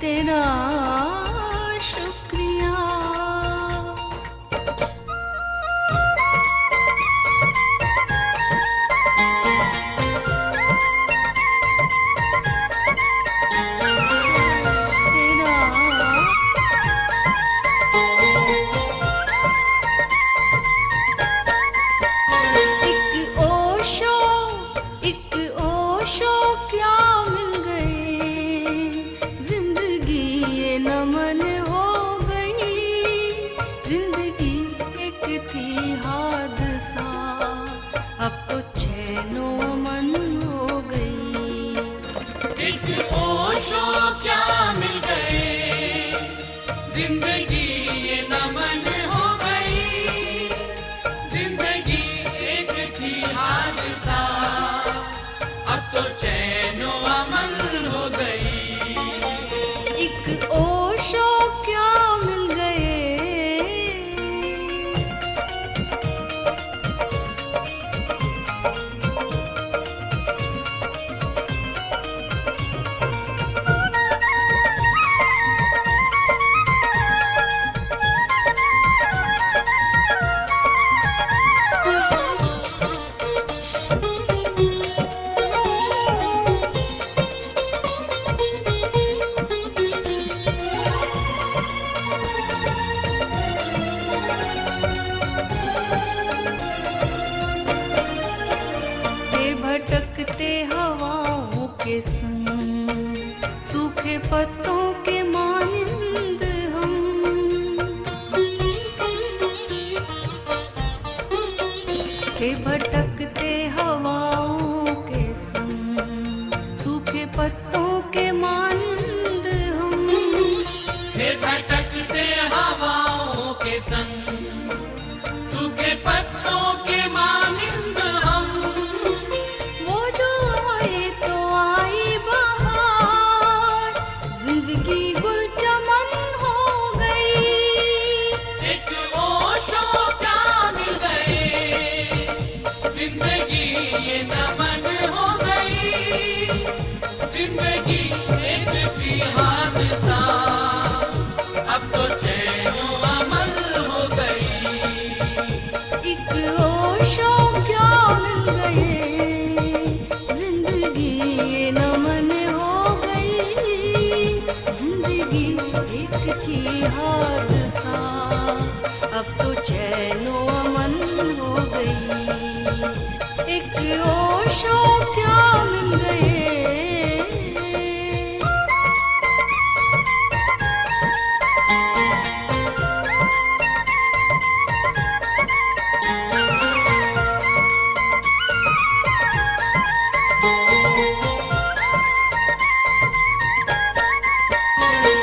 तेरा शुक्रिया। पत्तों के मानिंद हम के भटकते हवाओं के संग, सूखे पत्तों के मानिंद हम के भटकते हवाओं के संग, सूखे पत्तों के मानिंद हम। वो जो आए तो आई बहार, जिंदगी गुल चमन हो गई। एक ओशो क्या मिल गए, जिंदगी ये नमन हो गई। जिंदगी एक थी हादसा, अब तो चैनो अमल हो गई। एक ओशो क्या मिल गए, जिंदगी ये नमन हो गई। जिंदगी एक थी हादसा, अब तो चैनो अमन हो गई। एक ओशो क्या मिल गए।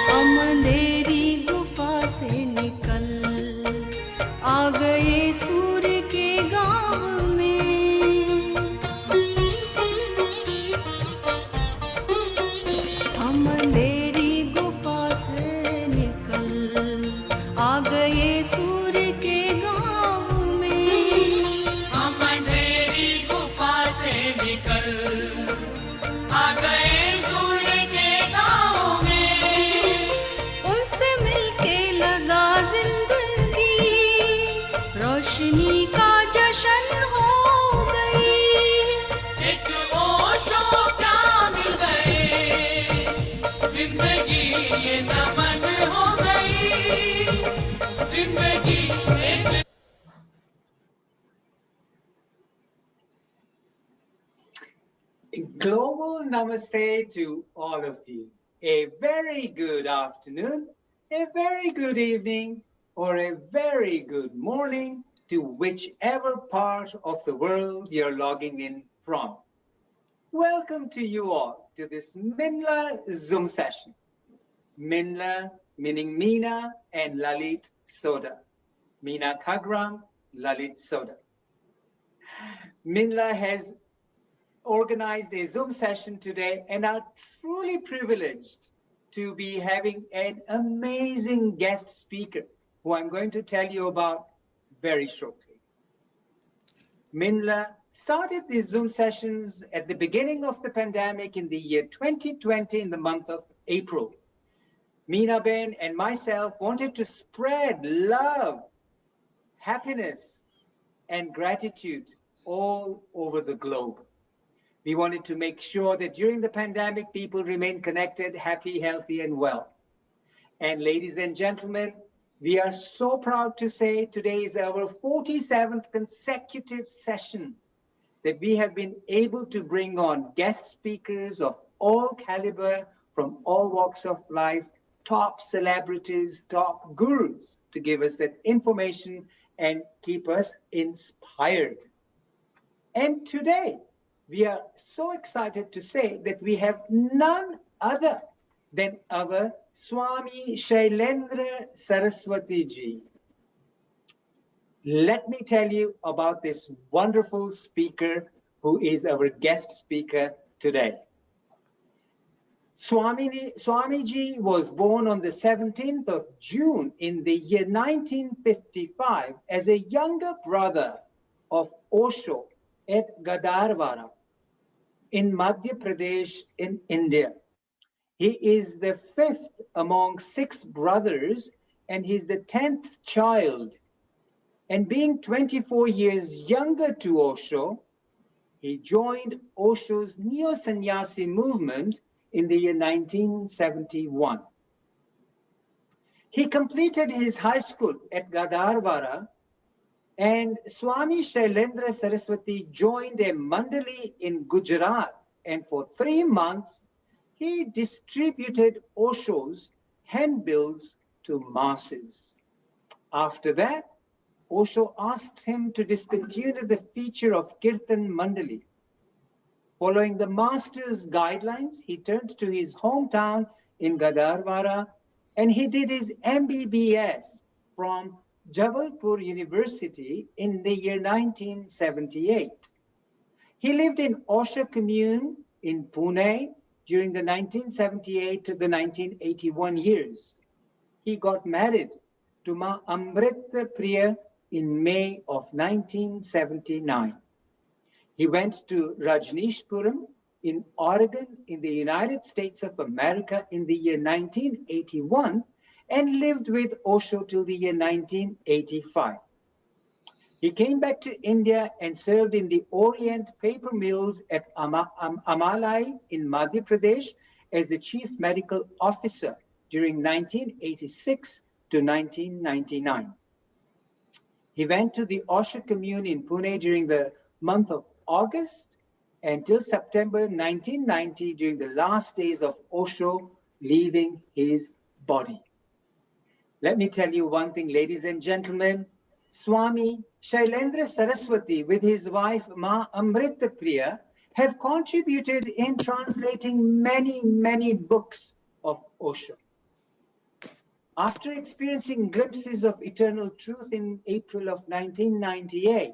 हम अंधेरी गुफा से निकल आ गए सूर्य के गाँव में। हम अंधेरी गुफा से निकल आ गए सूर्य के गाँव में। हम अंधेरी गुफा से निकल आ गए सूर्य के गाँव में। उनसे मिलके लगा जिंदगी, रोशनी का जश्न हो गई। एक ओशो क्या मिल गए, जिंदगी ये नमन हो गई। जिंदगी एक Global Namaste to all of you. A very good afternoon, a very good evening, or a very good morning to whichever part of the world you're logging in from. Welcome to you all to this MINLA Zoom session. MINLA meaning Meena and Lalit Soda. Meena Kagram, Lalit Soda. MINLA has organized a Zoom session today and are truly privileged to be having an amazing guest speaker who I'm going to tell you about very shortly. MINLA started these Zoom sessions at the beginning of the pandemic in the year 2020 in the month of April. Meena Ben and myself wanted to spread love, happiness, and gratitude all over the globe. We wanted to make sure that during the pandemic, people remain connected, happy, healthy, and well. And ladies and gentlemen, we are so proud to say today is our 47th consecutive session that we have been able to bring on guest speakers of all caliber from all walks of life, top celebrities, top gurus to give us that information and keep us inspired. And today, we are so excited to say that we have none other than our Swami Shailendra Saraswati ji. Let me tell you about this wonderful speaker who is our guest speaker today. Swamiji was born on the 17th of June in the year 1955 as a younger brother of Osho at Gadarwara in Madhya Pradesh in India. He is the fifth among six brothers and he's the 10th child. And being 24 years younger to Osho, he joined Osho's neo-sannyasi movement in the year 1971. He completed his high school at Gadarwara, and Swami Shailendra Saraswati joined a mandali in Gujarat, and for 3 months, he distributed Osho's handbills to masses. After that, Osho asked him to discontinue the feature of Kirtan Mandali. Following the master's guidelines, he turned to his hometown in Gadarwara and he did his MBBS from Jabalpur University in the year 1978. He lived in Osho commune in Pune during the 1978 to the 1981 years. He got married to Ma Amrita Priya in May of 1979. He went to Rajneeshpuram in Oregon in the United States of America in the year 1981 and lived with Osho till the year 1985. He came back to India and served in the Orient paper mills at Amalai in Madhya Pradesh as the chief medical officer during 1986 to 1999. He went to the Osho commune in Pune during the month of August until September 1990 during the last days of Osho leaving his body. Let me tell you one thing, ladies and gentlemen. Swami Shailendra Saraswati with his wife Ma Amrita Priya have contributed in translating many books of Osho. After experiencing glimpses of eternal truth in April of 1998,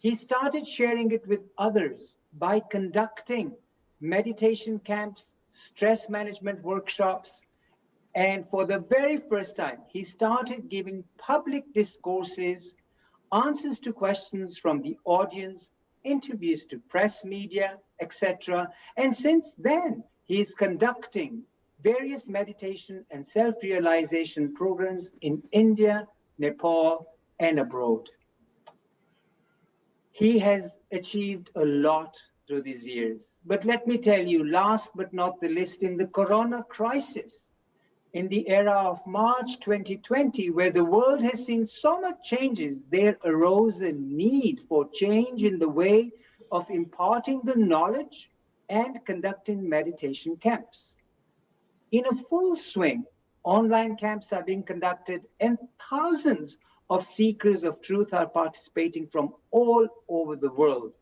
he started sharing it with others by conducting meditation camps, stress management workshops, and for the very first time, he started giving public discourses, answers to questions from the audience, interviews to press media, etc. And since then, he is conducting various meditation and self-realization programs in India, Nepal, and abroad. He has achieved a lot through these years. But let me tell you, last but not the least, in the corona crisis, in the era of March 2020, where the world has seen so much changes, there arose a need for change in the way of imparting the knowledge and conducting meditation camps. In a full swing, online camps are being conducted and thousands of seekers of truth are participating from all over the world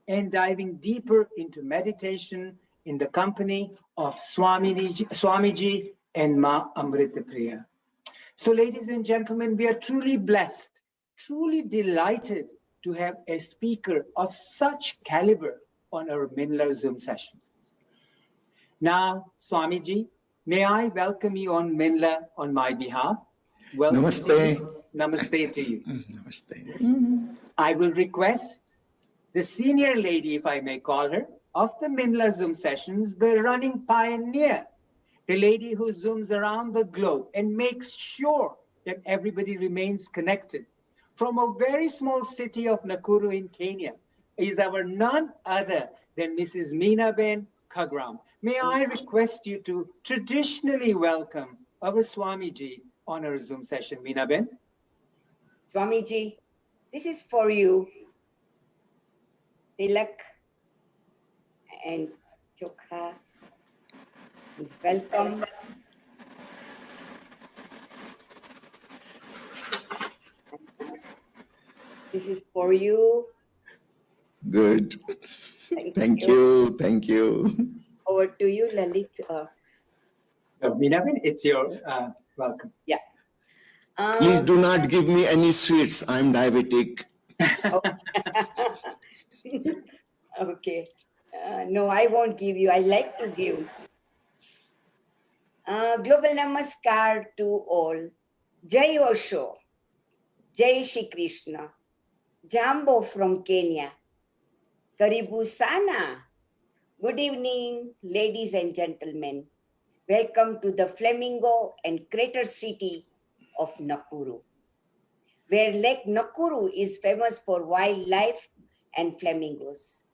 and diving deeper into meditation in the company of Swamiji and Ma Amrita Priya. So ladies and gentlemen, we are truly blessed, truly delighted to have a speaker of such caliber on our MINLA Zoom sessions. Now, Swamiji, may I welcome you on MINLA on my behalf? Welcome. Namaste. Namaste to you. Namaste. I will request the senior lady, if I may call her, of the MINLA Zoom sessions, the running pioneer, the lady who zooms around the globe and makes sure that everybody remains connected. From a very small city of Nakuru in Kenya is our none other than Mrs. Meenaben Kagram. May I request you to traditionally welcome our Swamiji on our Zoom session, Meenaben? Swamiji, this is for you. Tilak and Chokha. Welcome. This is for you. Good. Thank you. Thank you. Over to you, Lalit. Meenaben, it's your welcome. Yeah. Please do not give me any sweets. I'm diabetic. Okay. No, I won't give you. I like to give. Global Namaskar to all. Jai Osho. Jai Shri Krishna. Jambo from Kenya. Karibu Sana. Good evening, ladies and gentlemen. Welcome to the Flamingo and Crater City of Nakuru, where Lake Nakuru is famous for wildlife and flamingos.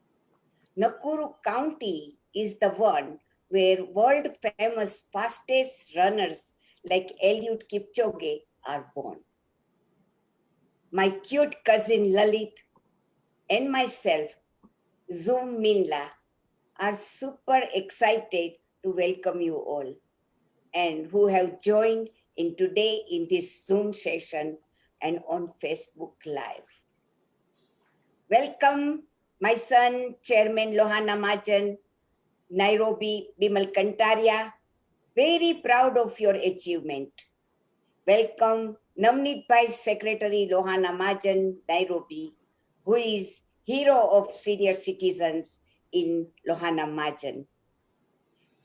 Nakuru County is the one where world-famous fastest runners like Eliud Kipchoge are born. My cute cousin Lalit and myself, Zoom MINLA, are super excited to welcome you all and who have joined in today in this Zoom session and on Facebook Live. Welcome, my son, Chairman Lohana Majan, Nairobi, Bimal Kantaria. Very proud of your achievement. Welcome, Navneet Bhai, Secretary Lohana Majan, Nairobi, who is hero of senior citizens in Lohana Majan.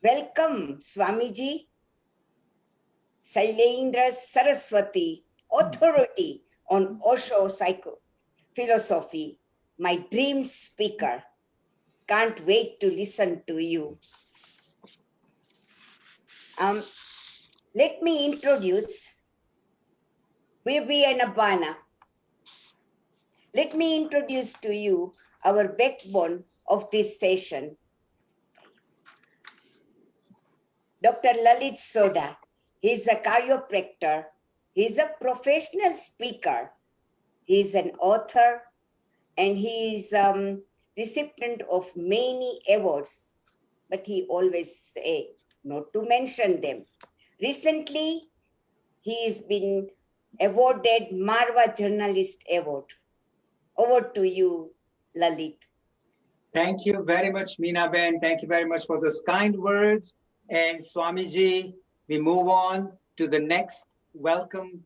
Welcome, Swamiji, Shailendra Saraswati, authority on Osho philosophy, my dream speaker. Can't wait to listen to you. Let me introduce Bibi and Abana. Let me introduce to you our backbone of this session, Dr. Lalit Soda. He's a chiropractor. He's a professional speaker. He's an author, and he's recipient of many awards, but he always say not to mention them. Recently, he's been awarded Marwa Journalist Award. Over to you, Lalit. Thank you very much, Meenaben. Thank you very much for those kind words. And Swamiji, we move on to the next welcome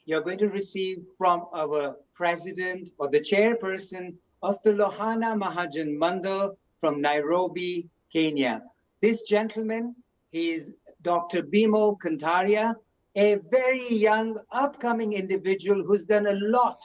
you're going to receive from our president or the chairperson of the Lohana Mahajan Mandal from Nairobi, Kenya. This gentleman, he is Dr. Bimal Kantaria, a very young, upcoming individual who's done a lot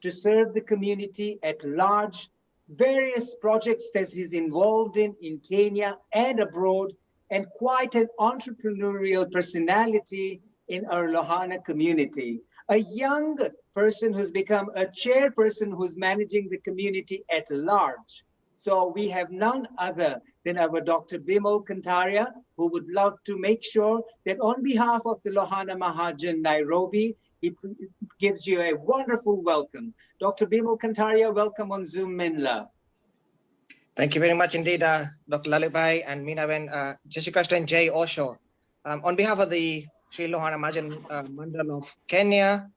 to serve the community at large, various projects that he's involved in Kenya and abroad, and quite an entrepreneurial personality in our Lohana community. A young person who's become a chairperson who's managing the community at large. So we have none other than our Dr. Bimal Kantaria, who would love to make sure that on behalf of the Lohana Mahajan Nairobi, he gives you a wonderful welcome. Dr. Bimal Kantaria, welcome on Zoom MINLA. Thank you very much indeed, Dr. Lalibai and Meenaben, Jai Shri Krishna and Jai Osho. On behalf of the Sri Lohana Mahajan Mandal of Kenya,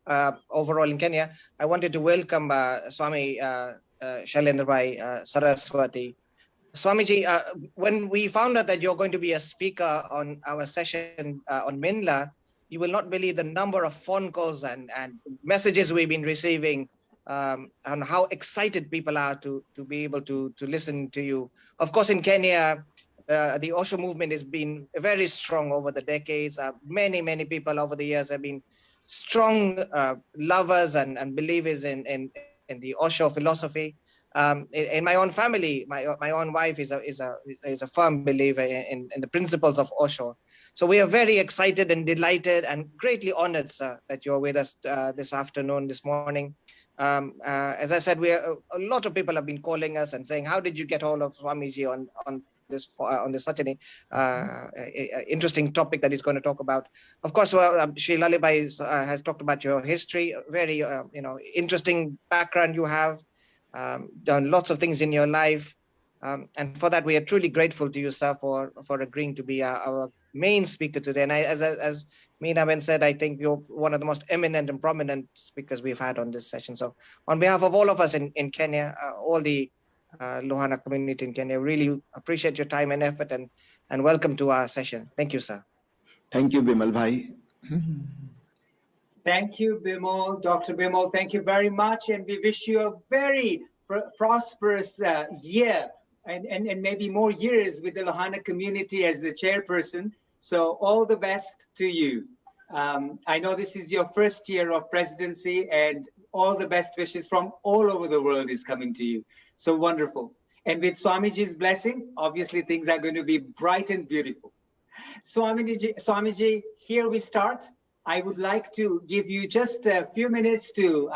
overall in Kenya, I wanted to welcome Swami Shailendra Bhai Saraswati. Swamiji, when we found out that you're going to be a speaker on our session on MINLA, you will not believe the number of phone calls and messages we've been receiving on how excited people are to be able to listen to you. Of course, in Kenya, the Osho movement has been very strong over the decades. Many people over the years have been strong lovers and believers in the Osho philosophy. In my own family, my own wife is a firm believer in the principles of Osho. So we are very excited and delighted and greatly honored, sir, that you're with us this afternoon, this morning. As I said, a lot of people have been calling us and saying, "How did you get hold of Swamiji on this such an interesting topic that he's going to talk about?" Of course, Sri Lalibai has talked about your history, very interesting background you have. Done lots of things in your life, and for that we are truly grateful to you, sir, for agreeing to be our main speaker today. And as Meena said, I think you're one of the most eminent and prominent speakers we've had on this session. So on behalf of all of us in Kenya, all the Lohana community in Kenya, really appreciate your time and effort, and welcome to our session. Thank you, sir. Thank you, Bimal Bhai. Thank you, Bimal, Dr. Bimal. Thank you very much. And we wish you a very prosperous year and maybe more years with the Lohana community as the chairperson. So all the best to you. I know this is your first year of presidency, and all the best wishes from all over the world is coming to you. So wonderful. And with Swamiji's blessing, obviously things are going to be bright and beautiful. Swamiji, here we start. I would like to give you just a few minutes to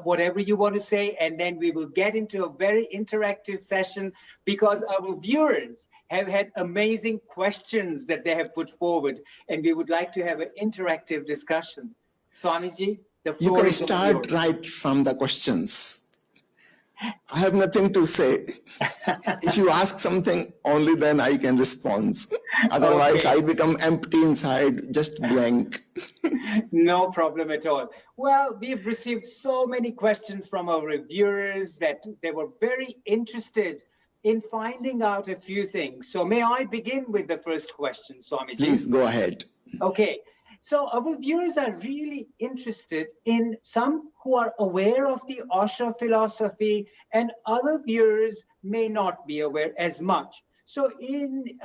whatever you want to say, and then we will get into a very interactive session because our viewers have had amazing questions that they have put forward, and we would like to have an interactive discussion. Swamiji, the floor You can is start yours. right from the questions. I have nothing to say. If you ask something, only then I can respond. Otherwise, Okay. I become empty inside, just blank. No problem at all. Well, we've received so many questions from our viewers that they were very interested in finding out a few things. So may I begin with the first question, Swamiji? Please go ahead. Okay. So our viewers are really interested in some who are aware of the Osho philosophy, and other viewers may not be aware as much. So in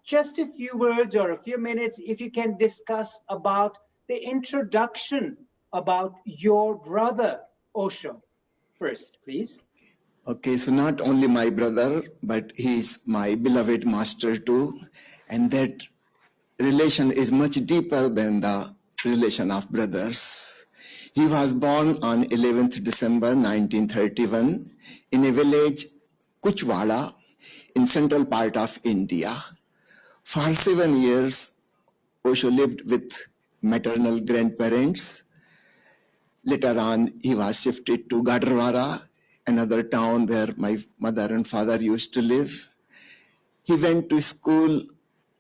just a few words or a few minutes, if you can discuss about the introduction about your brother Osho first, please. Okay, so not only my brother, but he's my beloved master too. And that relation is much deeper than the relation of brothers. He was born on 11th December 1931 in a village, Kuchwala, in central part of India. For 7 years, Osho lived with maternal grandparents. Later on, he was shifted to Gadarwara, another town where my mother and father used to live. He went to school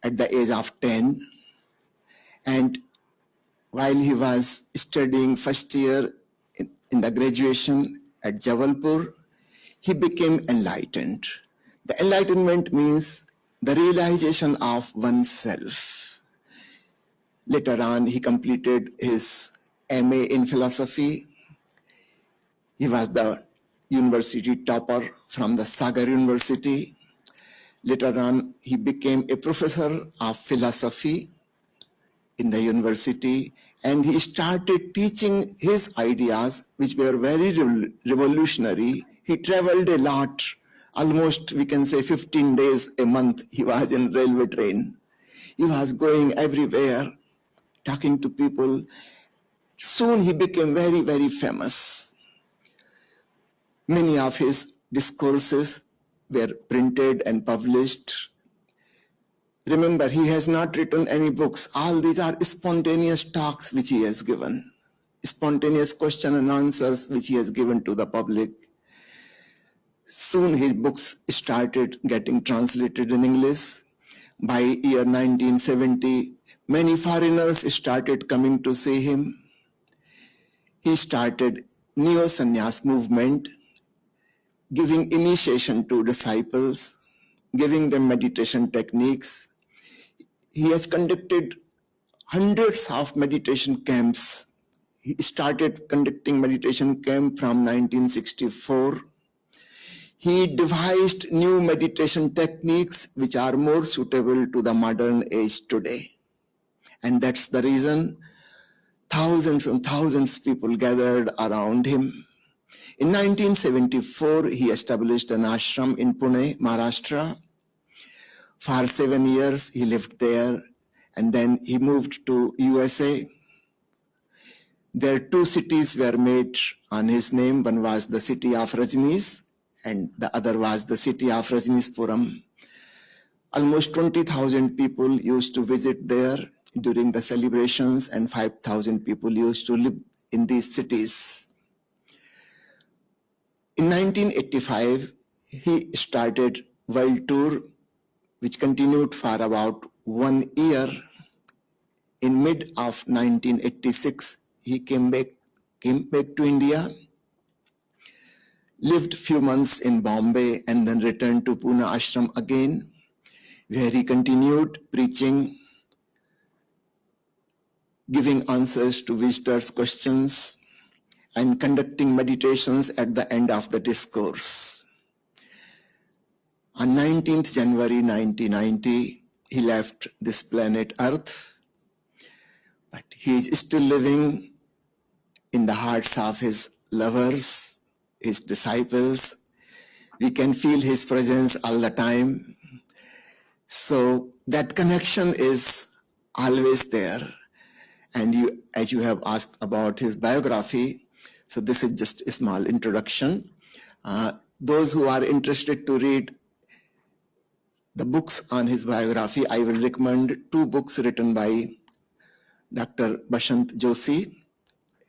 at the age of 10, and while he was studying first year in the graduation at Jabalpur, he became enlightened. The enlightenment means the realization of oneself. Later on, he completed his MA in philosophy. He was the university topper from the Sagar University. Later on, he became a professor of philosophy in the university, and he started teaching his ideas, which were very revolutionary. He traveled a lot, almost we can say 15 days a month. He was in railway train. He was going everywhere, talking to people. Soon he became very, very famous. Many of his discourses were printed and published. Remember, he has not written any books. All these are spontaneous talks which he has given, spontaneous question and answers which he has given to the public. Soon his books started getting translated in English. By year 1970, many foreigners started coming to see him. He started neo-sannyas movement, giving initiation to disciples, giving them meditation techniques. He has conducted hundreds of meditation camps. He started conducting meditation camp from 1964. He devised new meditation techniques which are more suitable to the modern age today. And that's the reason thousands and thousands of people gathered around him. In 1974, he established an ashram in Pune, Maharashtra. For 7 years, he lived there, and then he moved to USA. There 2 cities were made on his name. One was the city of Rajneesh, and the other was the city of Rajneeshpuram. Almost 20,000 people used to visit there during the celebrations, and 5,000 people used to live in these cities. In 1985, he started world tour, which continued for about 1 year. In mid of 1986, he came back to India, lived few months in Bombay, and then returned to Pune ashram again, where he continued preaching, giving answers to visitors' questions, and conducting meditations at the end of the discourse. On 19th January 1990, he left this planet Earth, but he is still living in the hearts of his lovers, his disciples. We can feel his presence all the time. So that connection is always there. And as you have asked about his biography, so this is just a small introduction. Those who are interested to read the books on his biography, I will recommend 2 books written by Dr. Bashant Joshi.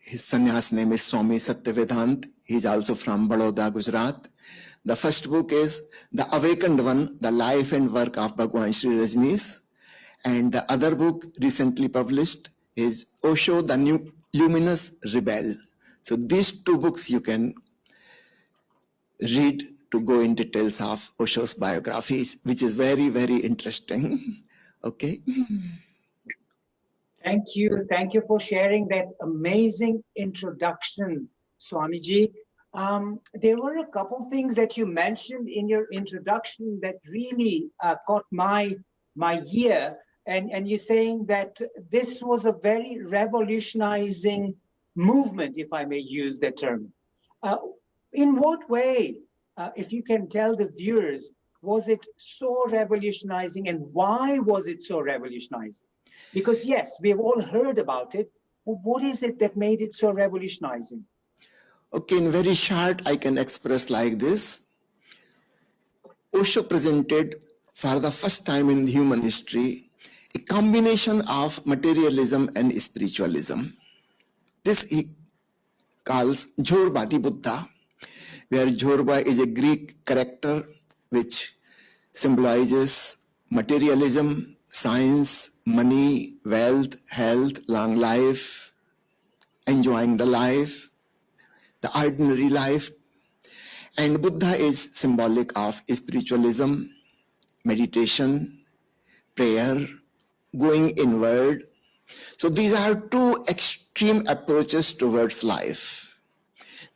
His sannyas name is Swami Satyavedant. He is also from Baroda, Gujarat. The first book is The Awakened One, The Life and Work of Bhagwan Sri Rajneesh. And the other book recently published is Osho, the Luminous Rebel. So these 2 books you can read to go in details of Osho's biographies, which is very, very interesting. Okay. Thank you. Thank you for sharing that amazing introduction, Swamiji. There were a couple things that you mentioned in your introduction that really caught my ear. And you're saying that this was a very revolutionizing movement, if I may use that term. In what way, if you can tell the viewers, was it so revolutionizing, and why was it so revolutionizing? Because yes, we have all heard about it, but what is it that made it so revolutionizing? Okay, in very short, I can express like this. Osho presented for the first time in human history a combination of materialism and spiritualism. This he calls Jhorvadi Buddha, where Jhorva is a Greek character which symbolizes materialism, science, money, wealth, health, long life, enjoying the life, the ordinary life. And Buddha is symbolic of spiritualism, meditation, prayer, going inward. So these are 2 extreme approaches towards life.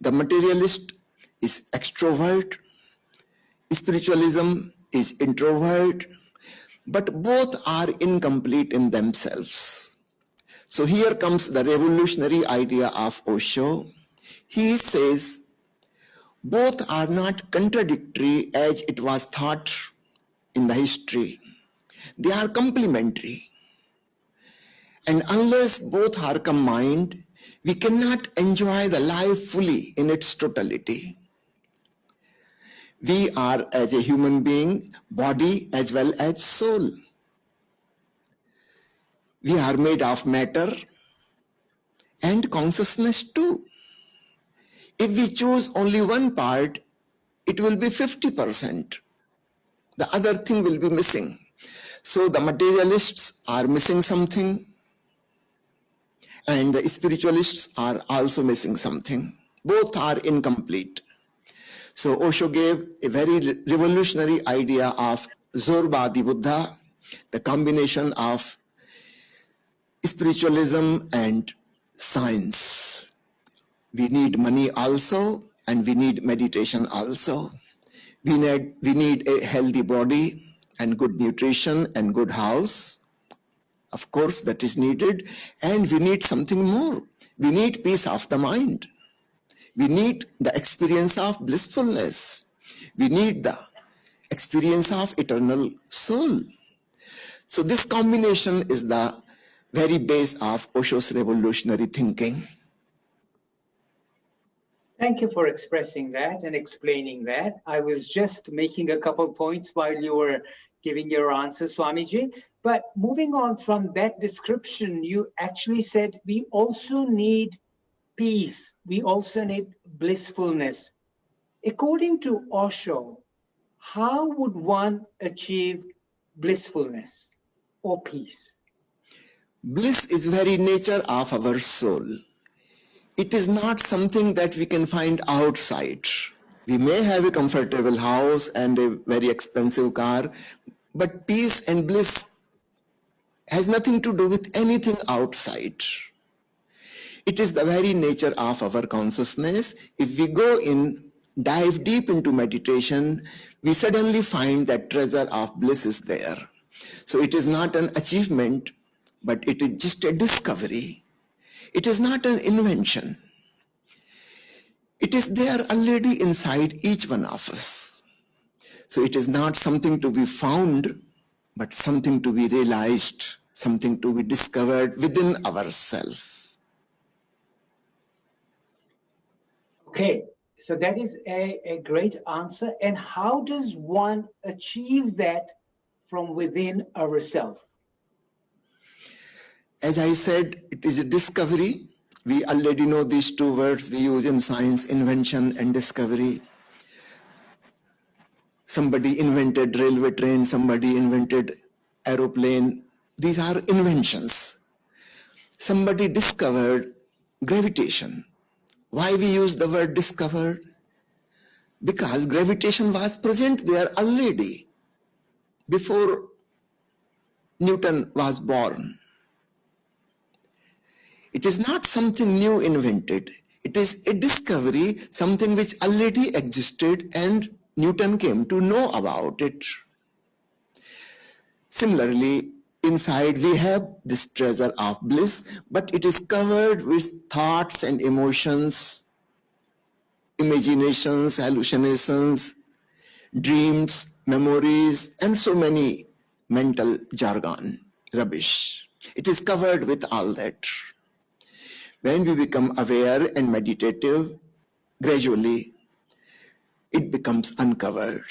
The materialist is extrovert, spiritualism is introvert, but both are incomplete in themselves. So here comes the revolutionary idea of Osho. He says both are not contradictory as it was thought in the history. They are complementary. And unless both are combined, we cannot enjoy the life fully in its totality. We are, as a human being, body as well as soul. We are made of matter and consciousness too. If we choose only one part, it will be 50%. The other thing will be missing. So the materialists are missing something, and the spiritualists are also missing something. Both are incomplete. So Osho gave a very revolutionary idea of Jhorvadi Buddha, the combination of spiritualism and science. We need money also, and we need meditation also. We need a healthy body and good nutrition and good house. Of course, that is needed. And we need something more. We need peace of the mind. We need the experience of blissfulness. We need the experience of eternal soul. So this combination is the very base of Osho's revolutionary thinking. Thank you for expressing that and explaining that. I was just making a couple points while you were giving your answer, Swamiji. But moving on from that description, you actually said we also need peace. We also need blissfulness. According to Osho, how would one achieve blissfulness or peace? Bliss is very nature of our soul. It is not something that we can find outside. We may have a comfortable house and a very expensive car, but peace and bliss has nothing to do with anything outside. It is the very nature of our consciousness. If we go in, dive deep into meditation, we suddenly find that treasure of bliss is there. So it is not an achievement, but it is just a discovery. It is not an invention. It is there already inside each one of us. So it is not something to be found, but something to be realized, something to be discovered within ourselves. Okay, so that is a great answer. And how does one achieve that from within ourselves? As I said, it is a discovery. We already know these two words we use in science, invention and discovery. Somebody invented railway train, somebody invented aeroplane. These are inventions. Somebody discovered gravitation. Why we use the word discovered? Because gravitation was present there already before Newton was born. It is not something new invented. It is a discovery, something which already existed and Newton came to know about it. Similarly, inside we have this treasure of bliss, but it is covered with thoughts and emotions, imaginations, hallucinations, dreams, memories, and so many mental jargon, rubbish. It is covered with all that. When we become aware and meditative, gradually it becomes uncovered.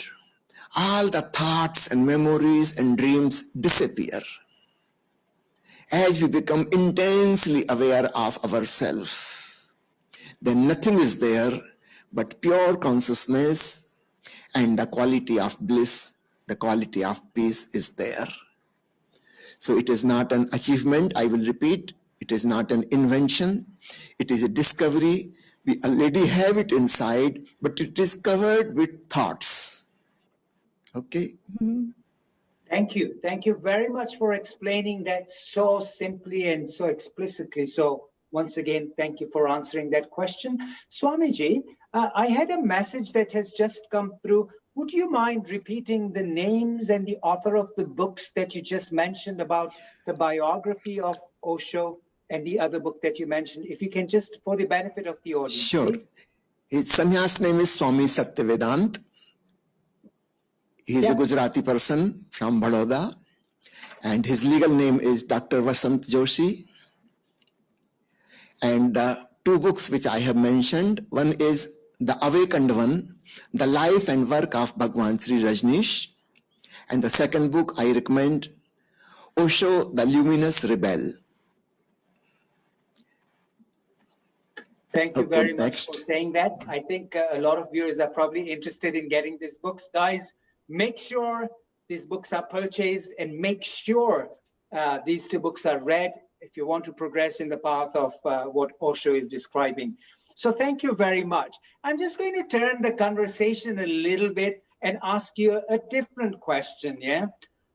All the thoughts and memories and dreams disappear. As we become intensely aware of ourselves, then nothing is there but pure consciousness, and the quality of bliss, the quality of peace is there. So it is not an achievement, I will repeat, it is not an invention, it is a discovery. We already have it inside, but it is covered with thoughts. Okay? Thank you. Thank you very much for explaining that so simply and so explicitly. So once again, thank you for answering that question. Swamiji, I had a message that has just come through. Would you mind repeating the names and the author of the books that you just mentioned about the biography of Osho and the other book that you mentioned? If you can just, for the benefit of the audience, Sure. please. His sannyas name is Swami Satyavedant. He is a Gujarati person from Baroda, and his legal name is Dr. Vasant Joshi. And the two books which I have mentioned, one is The Awakened One, The Life and Work of Bhagwan Sri Rajneesh, and the second book I recommend, Osho, the Luminous Rebel. Thank you very much next. for saying that. I think a lot of viewers are probably interested in getting these books. Guys, make sure these books are purchased and make sure these two books are read if you want to progress in the path of what Osho is describing. So thank you very much. I'm just going to turn the conversation a little bit and ask you a different question, yeah?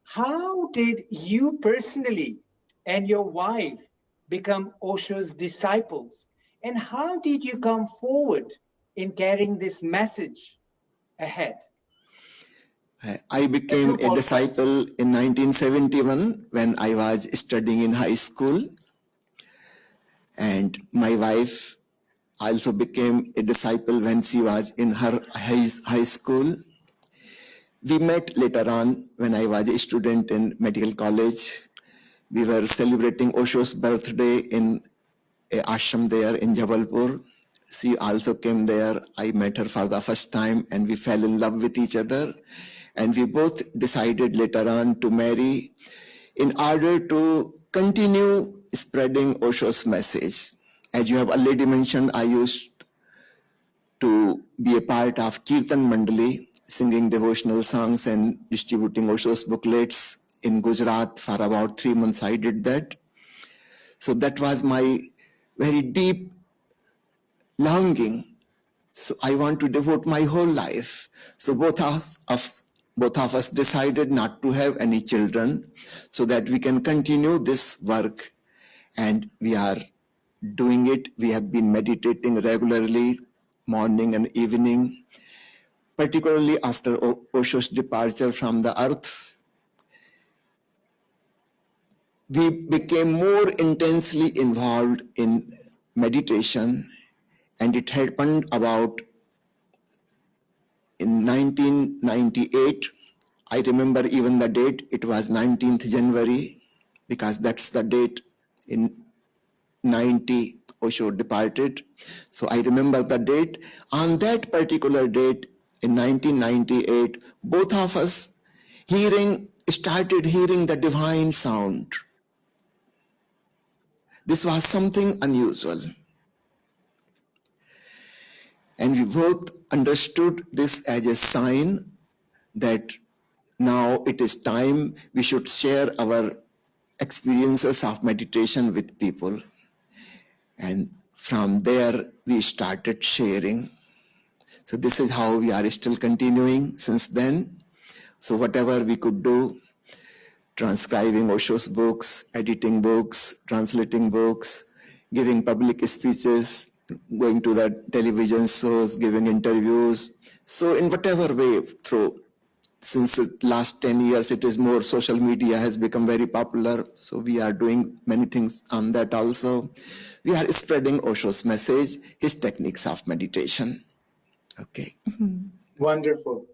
How did you personally and your wife become Osho's disciples? And how did you come forward in carrying this message ahead? I became a disciple in 1971 when I was studying in high school. And my wife also became a disciple when she was in her high school. We met later on when I was a student in medical college. We were celebrating Osho's birthday in a ashram there in Jabalpur. She also came there. I met her for the first time and we fell in love with each other. And we both decided later on to marry in order to continue spreading Osho's message. As you have already mentioned, I used to be a part of Kirtan Mandali, singing devotional songs and distributing Osho's booklets in Gujarat. For about 3 months, I did that. So that was my very deep longing. So I want to devote my whole life. So both of us decided not to have any children so that we can continue this work. And we are doing it. We have been meditating regularly, morning and evening, particularly after Osho's departure from the earth. We became more intensely involved in meditation, and it happened about in 1998. I remember even the date. It was 19th January, because that's the date in 90 Osho departed. So I remember the date. On that particular date in 1998, both of us started hearing the divine sound. This was something unusual. And we both understood this as a sign that now it is time we should share our experiences of meditation with people. And from there, we started sharing. So this is how we are still continuing since then. So whatever we could do, transcribing Osho's books, editing books, translating books, giving public speeches, going to the television shows, giving interviews. So in whatever way, through, since the last 10 years, it is more, social media has become very popular. So we are doing many things on that also. We are spreading Osho's message, his techniques of meditation. Okay. Wonderful.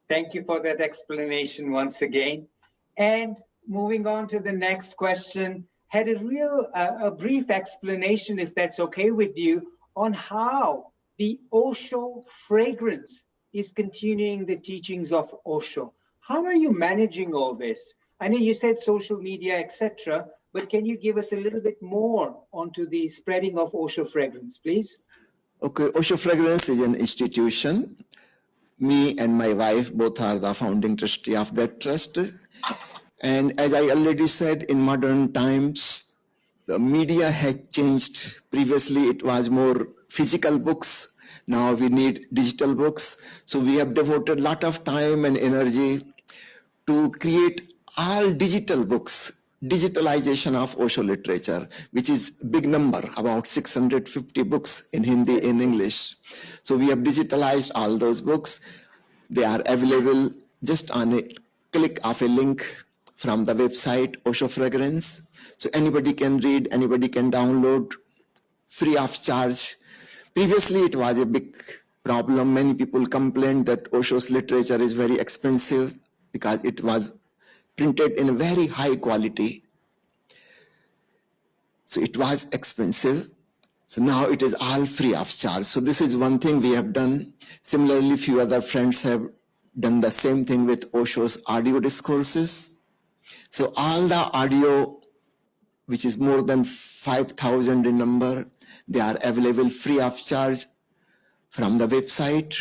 Thank you for that explanation once again. And moving on to the next question, had a brief explanation, if that's okay with you, on how the Osho fragrance is continuing the teachings of Osho. How are you managing all this? I know you said social media, etc., but can you give us a little bit more onto the spreading of Osho fragrance, please? Okay, Osho Fragrance is an institution. Me and my wife both are the founding trustee of that trust. And as I already said, in modern times, the media has changed. Previously, it was more physical books. Now we need digital books. So we have devoted a lot of time and energy to create all digital books, digitalization of Osho literature, which is a big number, about 650 books in Hindi, in English. So we have digitalized all those books. They are available just on a click of a link from the website Osho Fragrance. So anybody can read, anybody can download, free of charge. Previously, it was a big problem. Many people complained that Osho's literature is very expensive because it was printed in very high quality. So it was expensive. So now it is all free of charge. So this is one thing we have done. Similarly, few other friends have done the same thing with Osho's audio discourses. So all the audio, which is more than 5,000 in number, they are available free of charge from the website.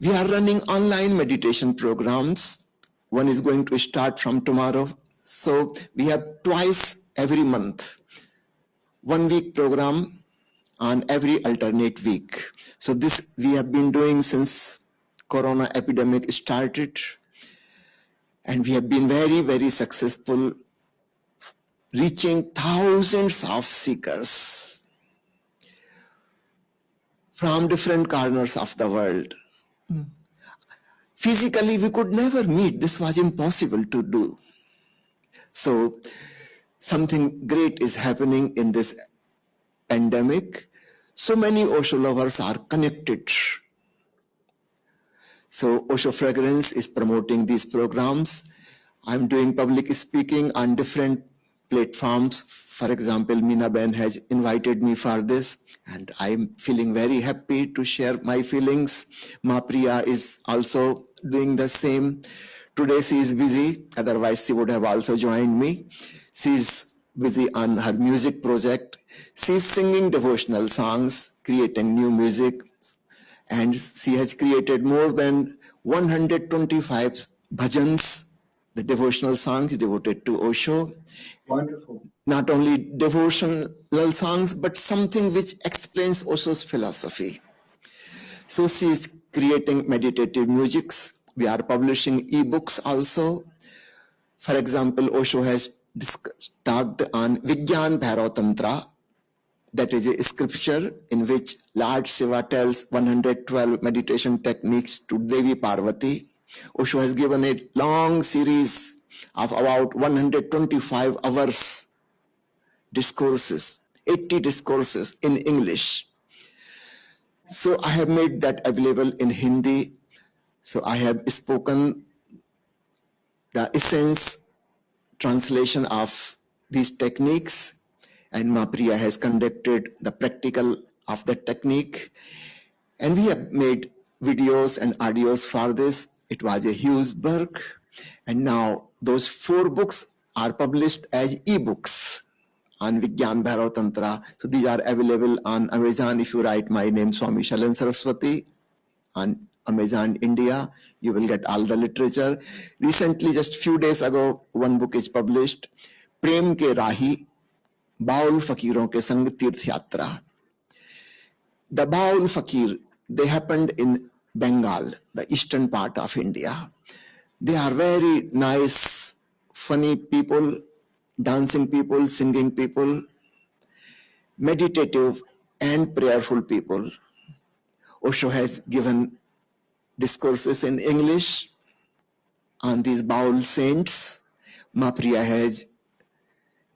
We are running online meditation programs. One is going to start from tomorrow. So we have twice every month, 1 week program on every alternate week. So this we have been doing since Corona epidemic started. And we have been very, very successful, reaching thousands of seekers from different corners of the world. Physically, we could never meet. This was impossible to do. So something great is happening in this pandemic. So many Osho lovers are connected. So Osho Fragrance is promoting these programs. I'm doing public speaking on different platforms. For example, Meena Ben has invited me for this, and I'm feeling very happy to share my feelings. Ma Priya is also doing the same. Today she is busy, otherwise she would have also joined me. She is busy on her music project. She is singing devotional songs, creating new music, and she has created more than 125 bhajans, the devotional songs devoted to Osho. Wonderful. Not only devotional songs, but something which explains Osho's philosophy. So she is creating meditative musics. We are publishing ebooks also. For example, Osho has talked on Vigyan Bhairav Tantra. That is a scripture in which Lord Shiva tells 112 meditation techniques to Devi Parvati. Osho has given a long series of about 125 hours discourses, 80 discourses in English. So I have made that available in Hindi. So I have spoken the essence translation of these techniques, and Mapriya has conducted the practical of the technique. And we have made videos and audios for this. It was a huge work. And now those 4 books are published as ebooks on Vigyan Bhairav Tantra. So these are available on Amazon. If you write my name, Swami Shailendra Saraswati, on Amazon India, you will get all the literature. Recently, just few days ago, one book is published, Prem Ke Rahi, Baul Fakiron Ke Sang Tirth Yatra. The Baul Fakir, they happened in Bengal, the eastern part of India. They are very nice, funny people, dancing people, singing people, meditative and prayerful people. Osho has given discourses in English on these Baul saints. Mapriya has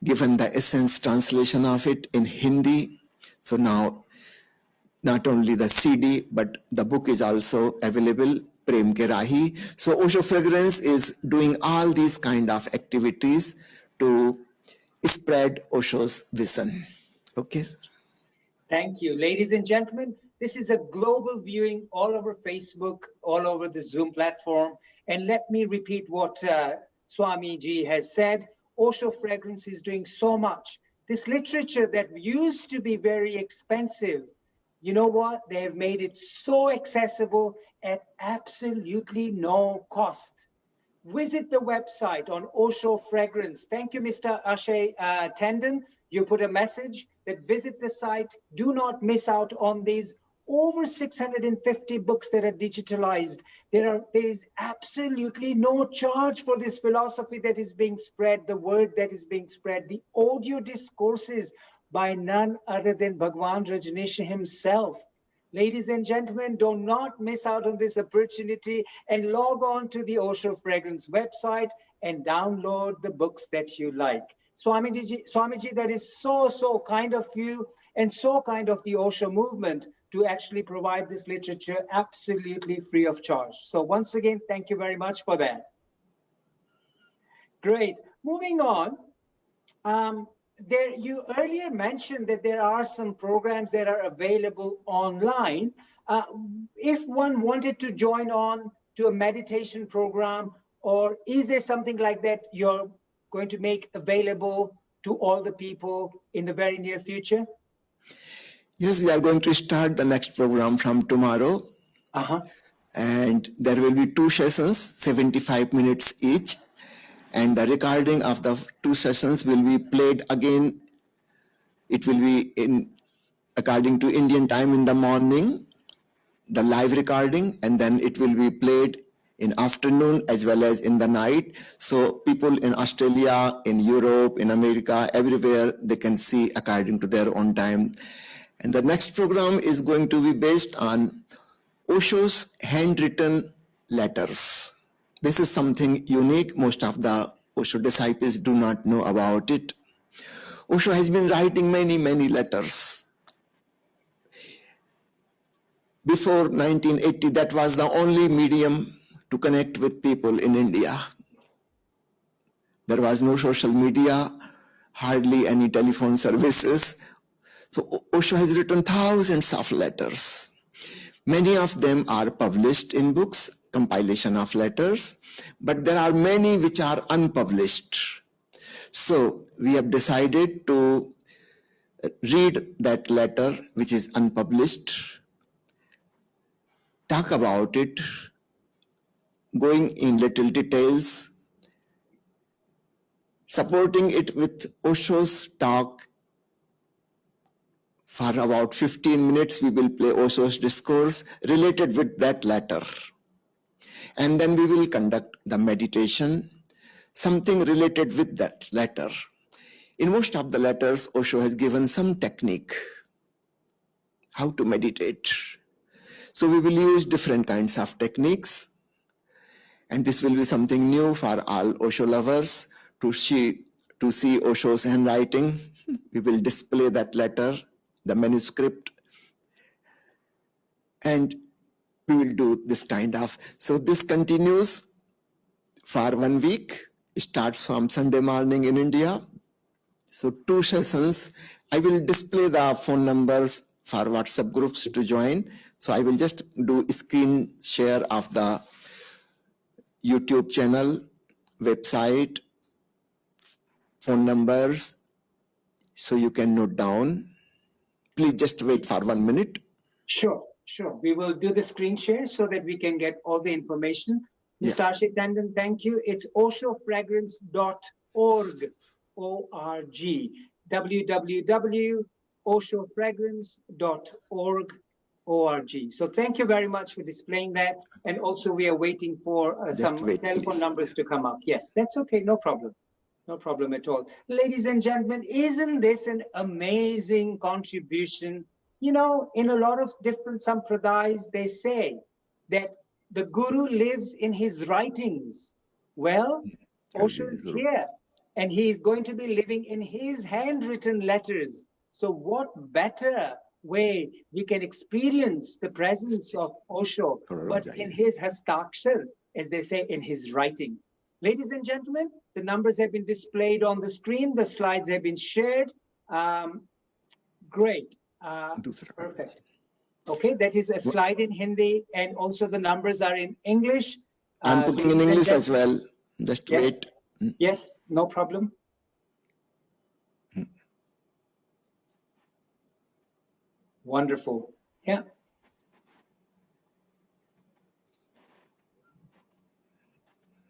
given the essence translation of it in Hindi. So now not only the CD, but the book is also available, Prem Ke Rahi. So Osho Fragrance is doing all these kind of activities to spread Osho's vision. Okay. Thank you. Ladies and gentlemen, this is a global viewing all over Facebook, all over the Zoom platform. And let me repeat what Swami Ji has said. Osho Fragrance is doing so much. This literature that used to be very expensive, you know what? They have made it so accessible at absolutely no cost. Visit the website on Osho Fragrance. Thank you, Mr. Ashay Tendon. You put a message that visit the site. Do not miss out on these over 650 books that are digitalized. There is absolutely no charge for this philosophy that is being spread, the word that is being spread, the audio discourses by none other than Bhagwan Rajneesh himself. Ladies and gentlemen, do not miss out on this opportunity and log on to the Osho Fragrance website and download the books that you like. Swamiji, that is so kind of you and so kind of the Osho movement to actually provide this literature absolutely free of charge. So once again, thank you very much for that. Great. Moving on. You earlier mentioned that there are some programs that are available online. If one wanted to join on to a meditation program, or is there something like that you're going to make available to all the people in the very near future? Yes, we are going to start the next program from tomorrow. And there will be 2 sessions, 75 minutes each. And the recording of the 2 sessions will be played again. It will be according to Indian time in the morning, the live recording, and then it will be played in afternoon as well as in the night. So people in Australia, in Europe, in America, everywhere, they can see according to their own time. And the next program is going to be based on Osho's handwritten letters. This is something unique. Most of the Osho disciples do not know about it. Osho has been writing many letters. before 1980, that was the only medium to connect with people in India. There was no social media, hardly any telephone services. So Osho has written thousands of letters. Many of them are published in books, compilation of letters, but there are many which are unpublished. So we have decided to read that letter which is unpublished, talk about it, going in little details, supporting it with Osho's talk. For about 15 minutes, we will play Osho's discourse related with that letter. And then we will conduct the meditation, something related with that letter. In most of the letters, Osho has given some technique, how to meditate. So we will use different kinds of techniques. And this will be something new for all Osho lovers to see Osho's handwriting. We will display that letter, the manuscript, and we will do this kind of. So this continues for 1 week. It starts from Sunday morning in India. So 2 sessions. I will display the phone numbers for WhatsApp groups to join. So I will just do a screen share of the YouTube channel, website, phone numbers, so you can note down. Please just wait for 1 minute. Sure. We will do the screen share so that we can get all the information. Mr. Ashik Tandon, thank you. It's oshofragrance.org, O-R-G, www.oshofragrance.org, O-R-G. So thank you very much for displaying that. And also we are waiting for some telephone please. numbers to come up. Yes, that's okay. No problem. No problem at all. Ladies and gentlemen, isn't this an amazing contribution? You know, in a lot of different sampradayas, they say that the guru lives in his writings. Well, Osho is here, and he is going to be living in his handwritten letters. So what better way we can experience the presence of Osho, but in his hastakshar, as they say, in his writing. Ladies and gentlemen, the numbers have been displayed on the screen. The slides have been shared. Great. Perfect. Okay, that is a slide in Hindi, and also the numbers are in English. I'm putting in English as well. Just yes. wait. Yes, no problem. Wonderful. Yeah.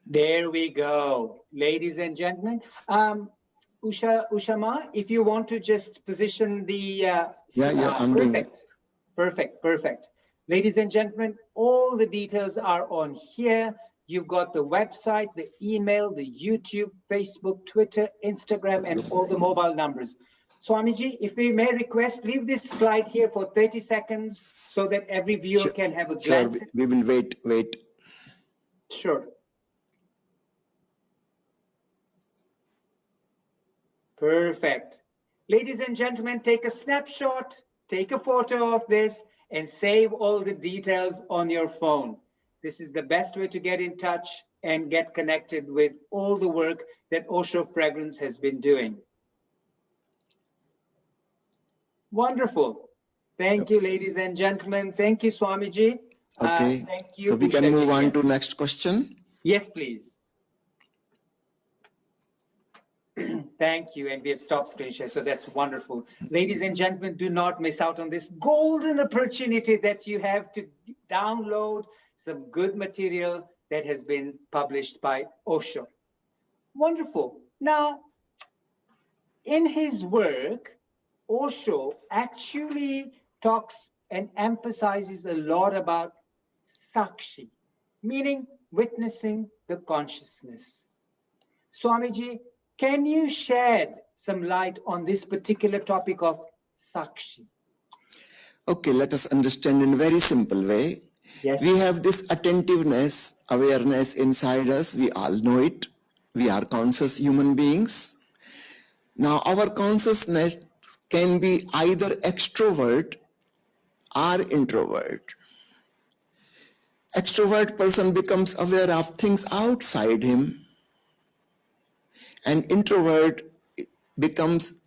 There we go. Ladies and gentlemen. Ushama, if you want to just position the I'm doing it. Perfect. Ladies and gentlemen, all the details are on here. You've got the website, the email, the YouTube, Facebook, Twitter, Instagram, and all the mobile numbers. Swamiji, if we may request, leave this slide here for 30 seconds so that every viewer can have a glance. Sure, we will wait. Sure. Perfect. Ladies and gentlemen, take a snapshot, take a photo of this, and save all the details on your phone. This is the best way to get in touch and get connected with all the work that Osho Fragrance has been doing. Wonderful. Thank you, ladies and gentlemen. Thank you, Swamiji. Okay, thank you, so we can Ushaji. move on to next question. Yes, please. Thank you, and we have stopped screen share, so that's wonderful. Ladies and gentlemen, do not miss out on this golden opportunity that you have to download some good material that has been published by Osho. Wonderful. Now, in his work, Osho actually talks and emphasizes a lot about sakshi, meaning witnessing the consciousness. Swamiji, can you shed some light on this particular topic of sakshi? Okay, let us understand in a very simple way. Yes. We have this attentiveness, awareness inside us. We all know it. We are conscious human beings. Now, our consciousness can be either extrovert are introvert. Extrovert person becomes aware of things outside him, and introvert becomes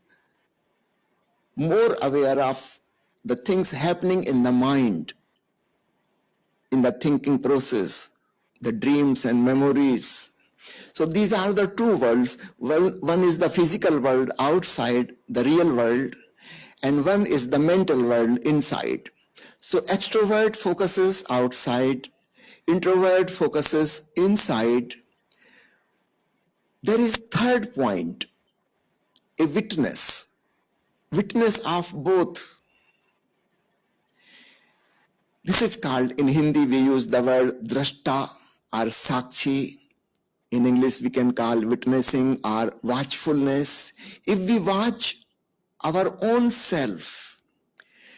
more aware of the things happening in the mind, in the thinking process, the dreams and memories. So these are the two worlds. One is the physical world outside, the real world, and one is the mental world inside. So extrovert focuses outside, introvert focuses inside. There is third point, a witness of both. This is called, in Hindi we use the word drashta or sakshi. In English we can call witnessing or watchfulness. If we watch our own self,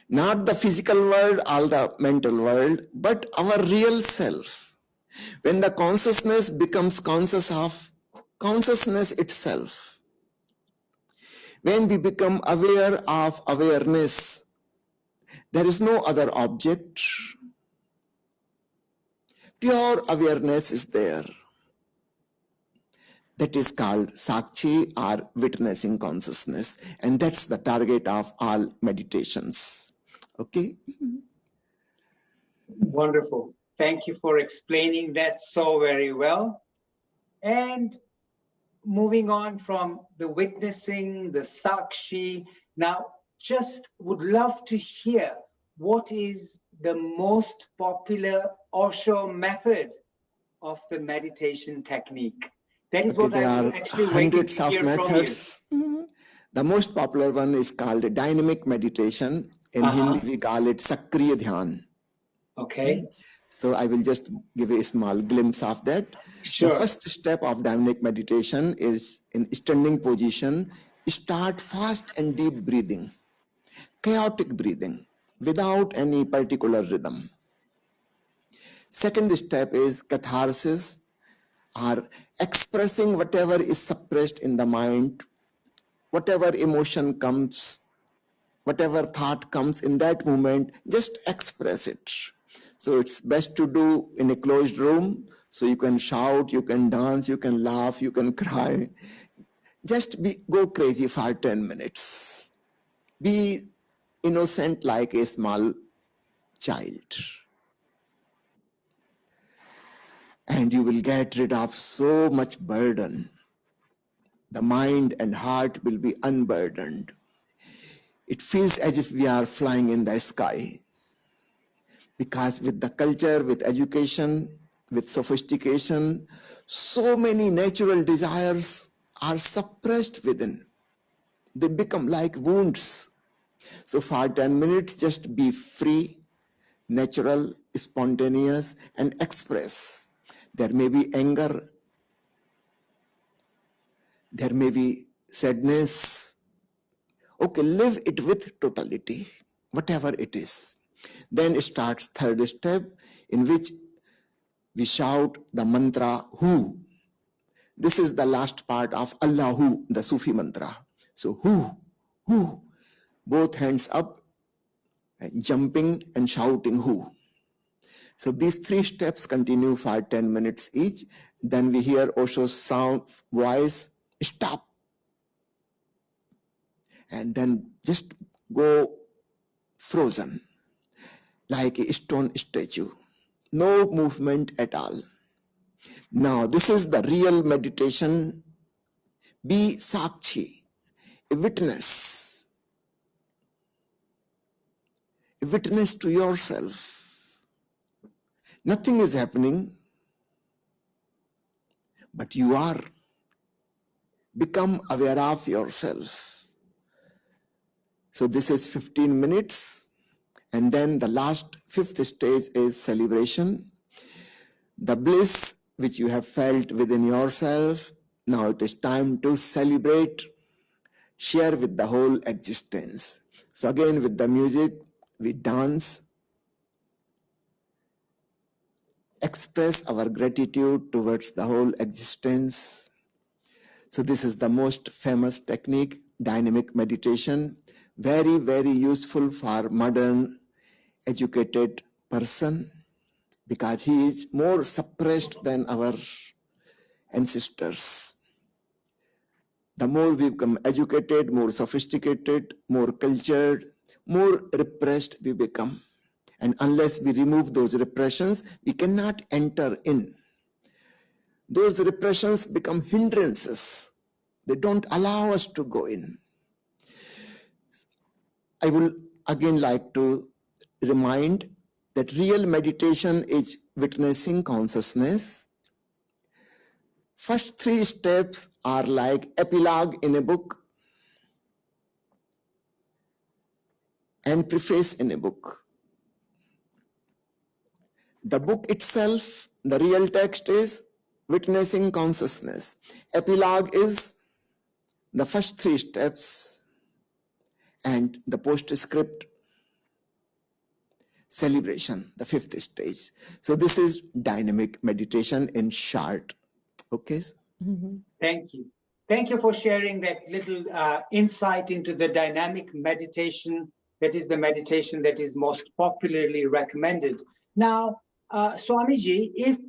not the physical world or the mental world, but our real self, when the consciousness becomes conscious of consciousness itself, when we become aware of awareness, there is no other object. Pure awareness is there. That is called sakshi or witnessing consciousness. And that's the target of all meditations. Okay? Wonderful. Thank you for explaining that so very well. And moving on from the witnessing, the sakshi, now just would love to hear what is the most popular Osho method of the meditation technique. That is Okay, what there I are was actually waiting hundreds to of hear from you. methods. The most popular one is called dynamic meditation. In Hindi, we call it Sakriya Dhyan. Okay, So I will just give a small glimpse of that. sure. The first step of dynamic meditation is in standing position. Start fast and deep breathing, chaotic breathing, without any particular rhythm. Second step is catharsis, or expressing whatever is suppressed in the mind, whatever emotion comes, whatever thought comes in that moment, just express it. So it's best to do in a closed room, so you can shout, you can dance, you can laugh, you can cry. Just go crazy for 10 minutes. Be innocent like a small child. And you will get rid of so much burden. The mind and heart will be unburdened. It feels as if we are flying in the sky. Because with the culture, with education, with sophistication, so many natural desires are suppressed within. They become like wounds. So for 10 minutes, just be free, natural, spontaneous, and express. There may be anger, there may be sadness. Okay, live it with totality, whatever it is. Then starts third step, in which we shout the mantra Hu. This is the last part of Allahu, the Sufi mantra. So Hu, both hands up, and jumping and shouting Hu. So these three steps continue for 10 minutes each. Then we hear Osho's sound, voice, stop. And then just go frozen, like a stone statue. No movement at all. Now, this is the real meditation. Be sakshi, a witness to yourself. Nothing is happening, but you are. Become aware of yourself. So this is 15 minutes. And then the last fifth stage is celebration. The bliss which you have felt within yourself, now it is time to celebrate, share with the whole existence. So again, with the music, we dance, express our gratitude towards the whole existence. So this is the most famous technique, dynamic meditation, very, very useful for modern educated person because he is more suppressed than our ancestors. The more we become educated, more sophisticated, more cultured, more repressed we become. And unless we remove those repressions, we cannot enter in. Those repressions become hindrances. They don't allow us to go in. I will again like to remind that real meditation is witnessing consciousness. First three steps are like epilogue in a book and preface in a book. The book itself, the real text is witnessing consciousness. Epilogue is the first three steps and the postscript celebration, the fifth stage. So this is dynamic meditation in short. Okay? Thank you. Thank you for sharing that little insight into the dynamic meditation. That is the meditation that is most popularly recommended. Now, Swamiji, if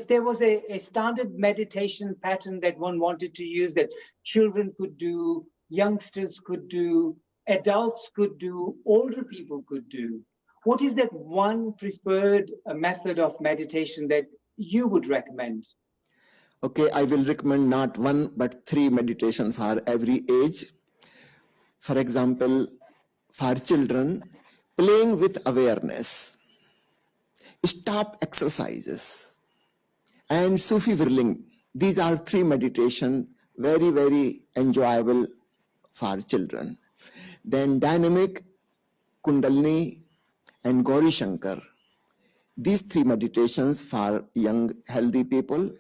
there was a standard meditation pattern that one wanted to use that children could do, youngsters could do, adults could do, older people could do, what is that one preferred method of meditation that you would recommend? Okay, I will recommend not one but three meditation for every age. For example, for children, playing with awareness, stop exercises, and Sufi whirling. These are three meditation, very, very enjoyable for children. Then dynamic, Kundalini, and Gauri Shankar. These three meditations for young, healthy people.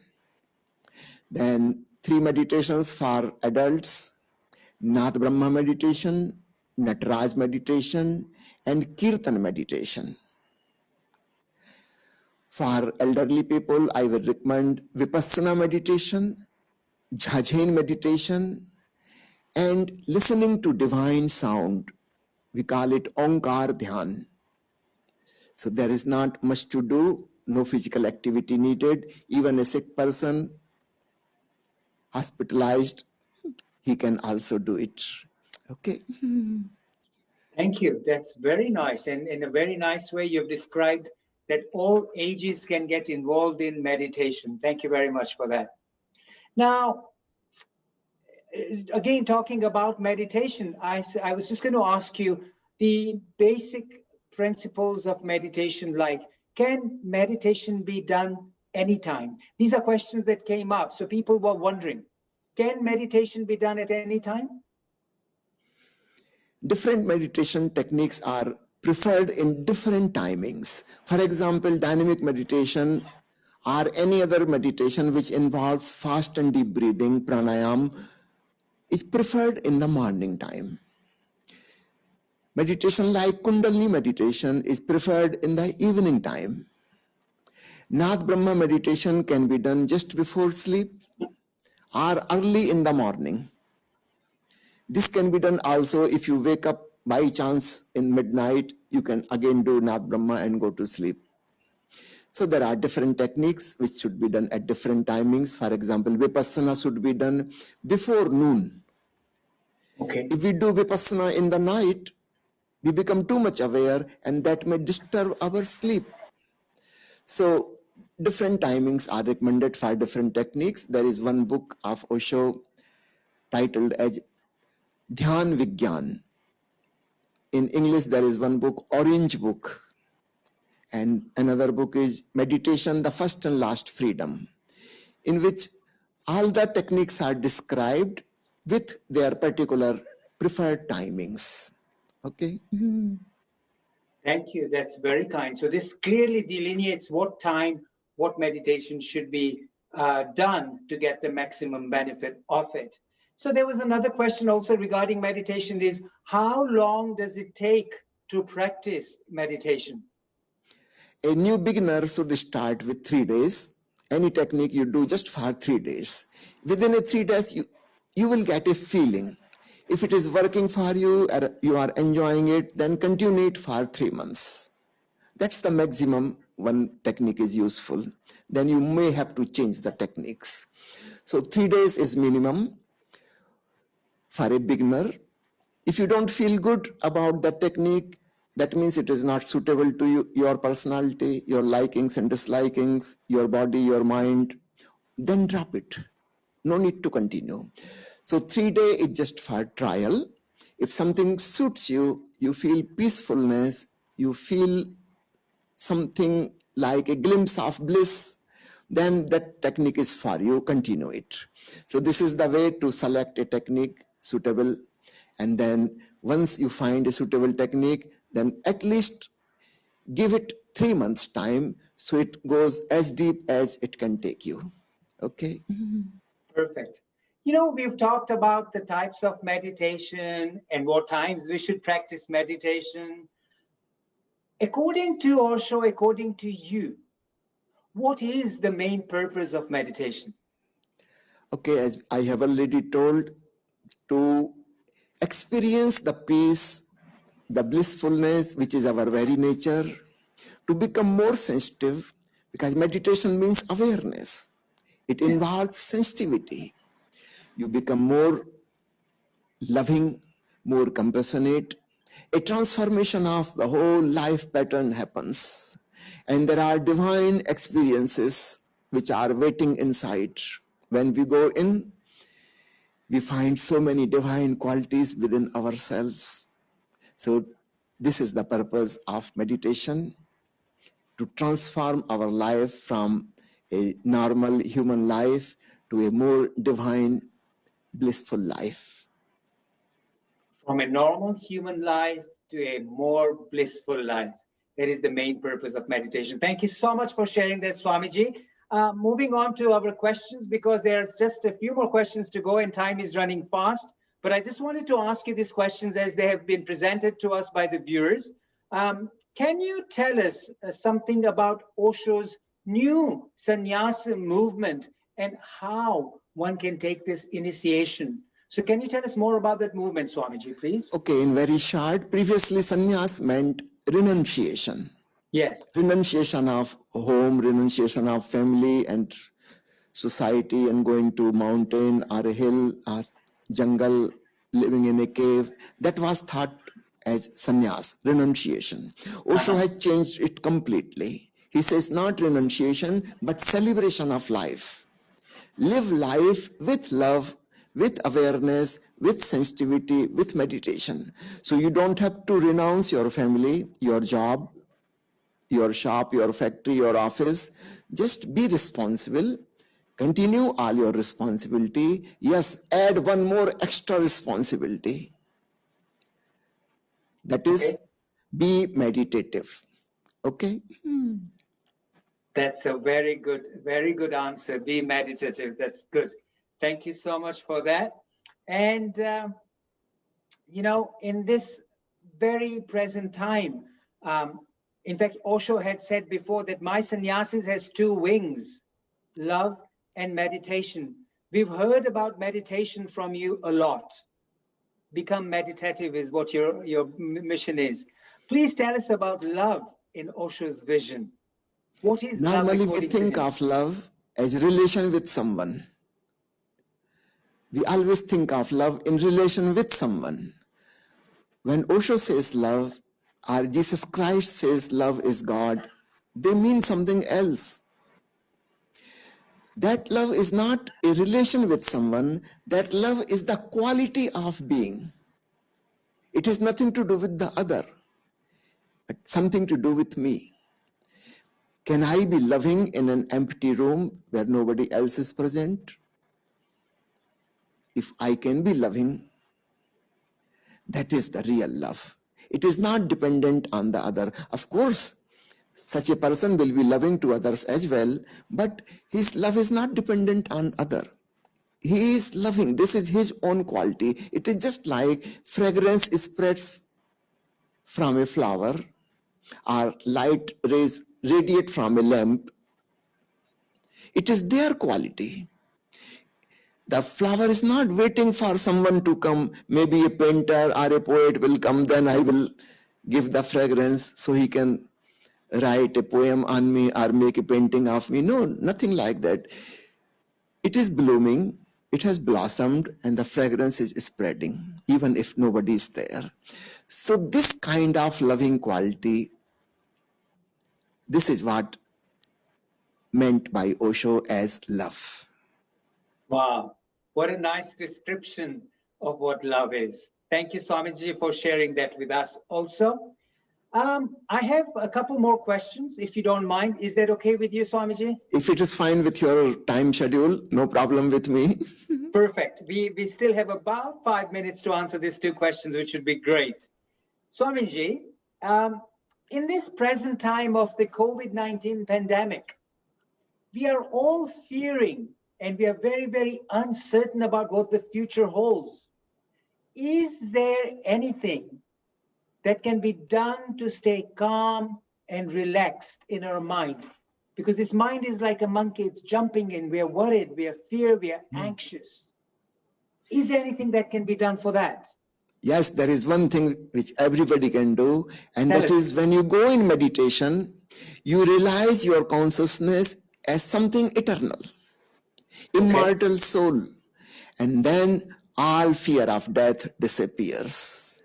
Then three meditations for adults, Nath Brahma meditation, Nataraj meditation, and Kirtan meditation. For elderly people, I will recommend Vipassana meditation, Jhajhen meditation, and listening to divine sound. We call it Omkar Dhyan. So there is not much to do, no physical activity needed. Even a sick person, hospitalized, he can also do it. Okay. Thank you. That's very nice. And in a very nice way, you've described that all ages can get involved in meditation. Thank you very much for that. Now, again, talking about meditation, I was just going to ask you the basic principles of meditation, like, can meditation be done anytime? These are questions that came up. So people were wondering, can meditation be done at any time? Different meditation techniques are preferred in different timings. For example, dynamic meditation or any other meditation which involves fast and deep breathing, pranayam, is preferred in the morning time. Meditation like Kundalini meditation is preferred in the evening time. Nath Brahma meditation can be done just before sleep or early in the morning. This can be done also if you wake up by chance in midnight, you can again do Nath Brahma and go to sleep. So there are different techniques which should be done at different timings. For example, Vipassana should be done before noon. Okay. If we do Vipassana in the night, we become too much aware and that may disturb our sleep. So different timings are recommended for different techniques. There is one book of Osho titled as Dhyan Vigyan. In English, there is one book, Orange Book. And another book is Meditation, the First and Last Freedom, in which all the techniques are described with their particular preferred timings. Okay? Thank you. That's very kind. So this clearly delineates what time, what meditation should be done to get the maximum benefit of it. So there was another question also regarding meditation is, how long does it take to practice meditation? A new beginner should start with 3 days. Any technique you do just for 3 days. Within a 3 days, you will get a feeling. If it is working for you, or you are enjoying it, then continue it for 3 months. That's the maximum one technique is useful. Then you may have to change the techniques. So 3 days is minimum for a beginner. If you don't feel good about the technique, that means it is not suitable to you, your personality, your likings and dislikings, your body, your mind, then drop it. No need to continue. So 3 days is just for trial. If something suits you, you feel peacefulness, you feel something like a glimpse of bliss, then that technique is for you, continue it. So this is the way to select a technique suitable. And then once you find a suitable technique, then at least give it 3 months time so it goes as deep as it can take you. Okay? Perfect. You know, we've talked about the types of meditation and what times we should practice meditation. According to Osho, according to you, what is the main purpose of meditation? Okay, as I have already told, to experience the peace, the blissfulness, which is our very nature, to become more sensitive, because meditation means awareness. It involves sensitivity. You become more loving, more compassionate. A transformation of the whole life pattern happens. And there are divine experiences which are waiting inside. When we go in, we find so many divine qualities within ourselves. So this is the purpose of meditation, to transform our life from a normal human life to a more divine, blissful life. From a normal human life to a more blissful life. That is the main purpose of meditation. Thank you so much for sharing that, Swamiji. Moving on to our questions, because there's just a few more questions to go and time is running fast. But I just wanted to ask you these questions as they have been presented to us by the viewers. Can you tell us something about Osho's new sannyasa movement and how one can take this initiation? So can you tell us more about that movement, Swamiji, please? Okay, in very short, previously sannyas meant renunciation. Yes. Renunciation of home, renunciation of family and society, and going to mountain or a hill or jungle, living in a cave. That was thought as sannyas, renunciation. Osho has changed it completely. He says not renunciation, but celebration of life. Live life with love, with awareness, with sensitivity, with meditation. So you don't have to renounce your family, your job, your shop, your factory, your office. Just be responsible. Continue all your responsibility. Yes, add one more extra responsibility. That is, be meditative. Okay? That's a very good answer. Be meditative. That's good. Thank you so much for that. And, you know, in this very present time, in fact, Osho had said before that my sannyasis has two wings, love and meditation. We've heard about meditation from you a lot. Become meditative is what your mission is. Please tell us about love in Osho's vision. What is love Normally we according to think him? of love as a relation with someone. We always think of love in relation with someone. When Osho says love, or Jesus Christ says love is God, they mean something else. That love is not a relation with someone, that love is the quality of being. It has nothing to do with the other, but something to do with me. Can I be loving in an empty room where nobody else is present? If I can be loving, that is the real love. It is not dependent on the other. Of course, such a person will be loving to others as well, but his love is not dependent on other. He is loving. This is his own quality. It is just like fragrance spreads from a flower or light rays radiate from a lamp. It is their quality. The flower is not waiting for someone to come. Maybe a painter or a poet will come, then I will give the fragrance so he can write a poem on me or make a painting of me. No, nothing like that. It is blooming, it has blossomed, and the fragrance is spreading, even if nobody is there. So this kind of loving quality, this is what meant by Osho as love. Wow, what a nice description of what love is. Thank you, Swamiji, for sharing that with us also. I have a couple more questions, if you don't mind. Is that okay with you, Swamiji? If it is fine with your time schedule, no problem with me. Perfect. We still have about 5 minutes to answer these two questions, which would be great. Swamiji, in this present time of the COVID-19 pandemic, we are all fearing and we are very, very uncertain about what the future holds. Is there anything that can be done to stay calm and relaxed in our mind? Because this mind is like a monkey, it's jumping in, we are worried, we are fear, we are anxious. Is there anything that can be done for that? Yes, there is one thing which everybody can do, and Tell that us. is when you go in meditation, you realize your consciousness as something eternal, immortal soul, and then all fear of death disappears.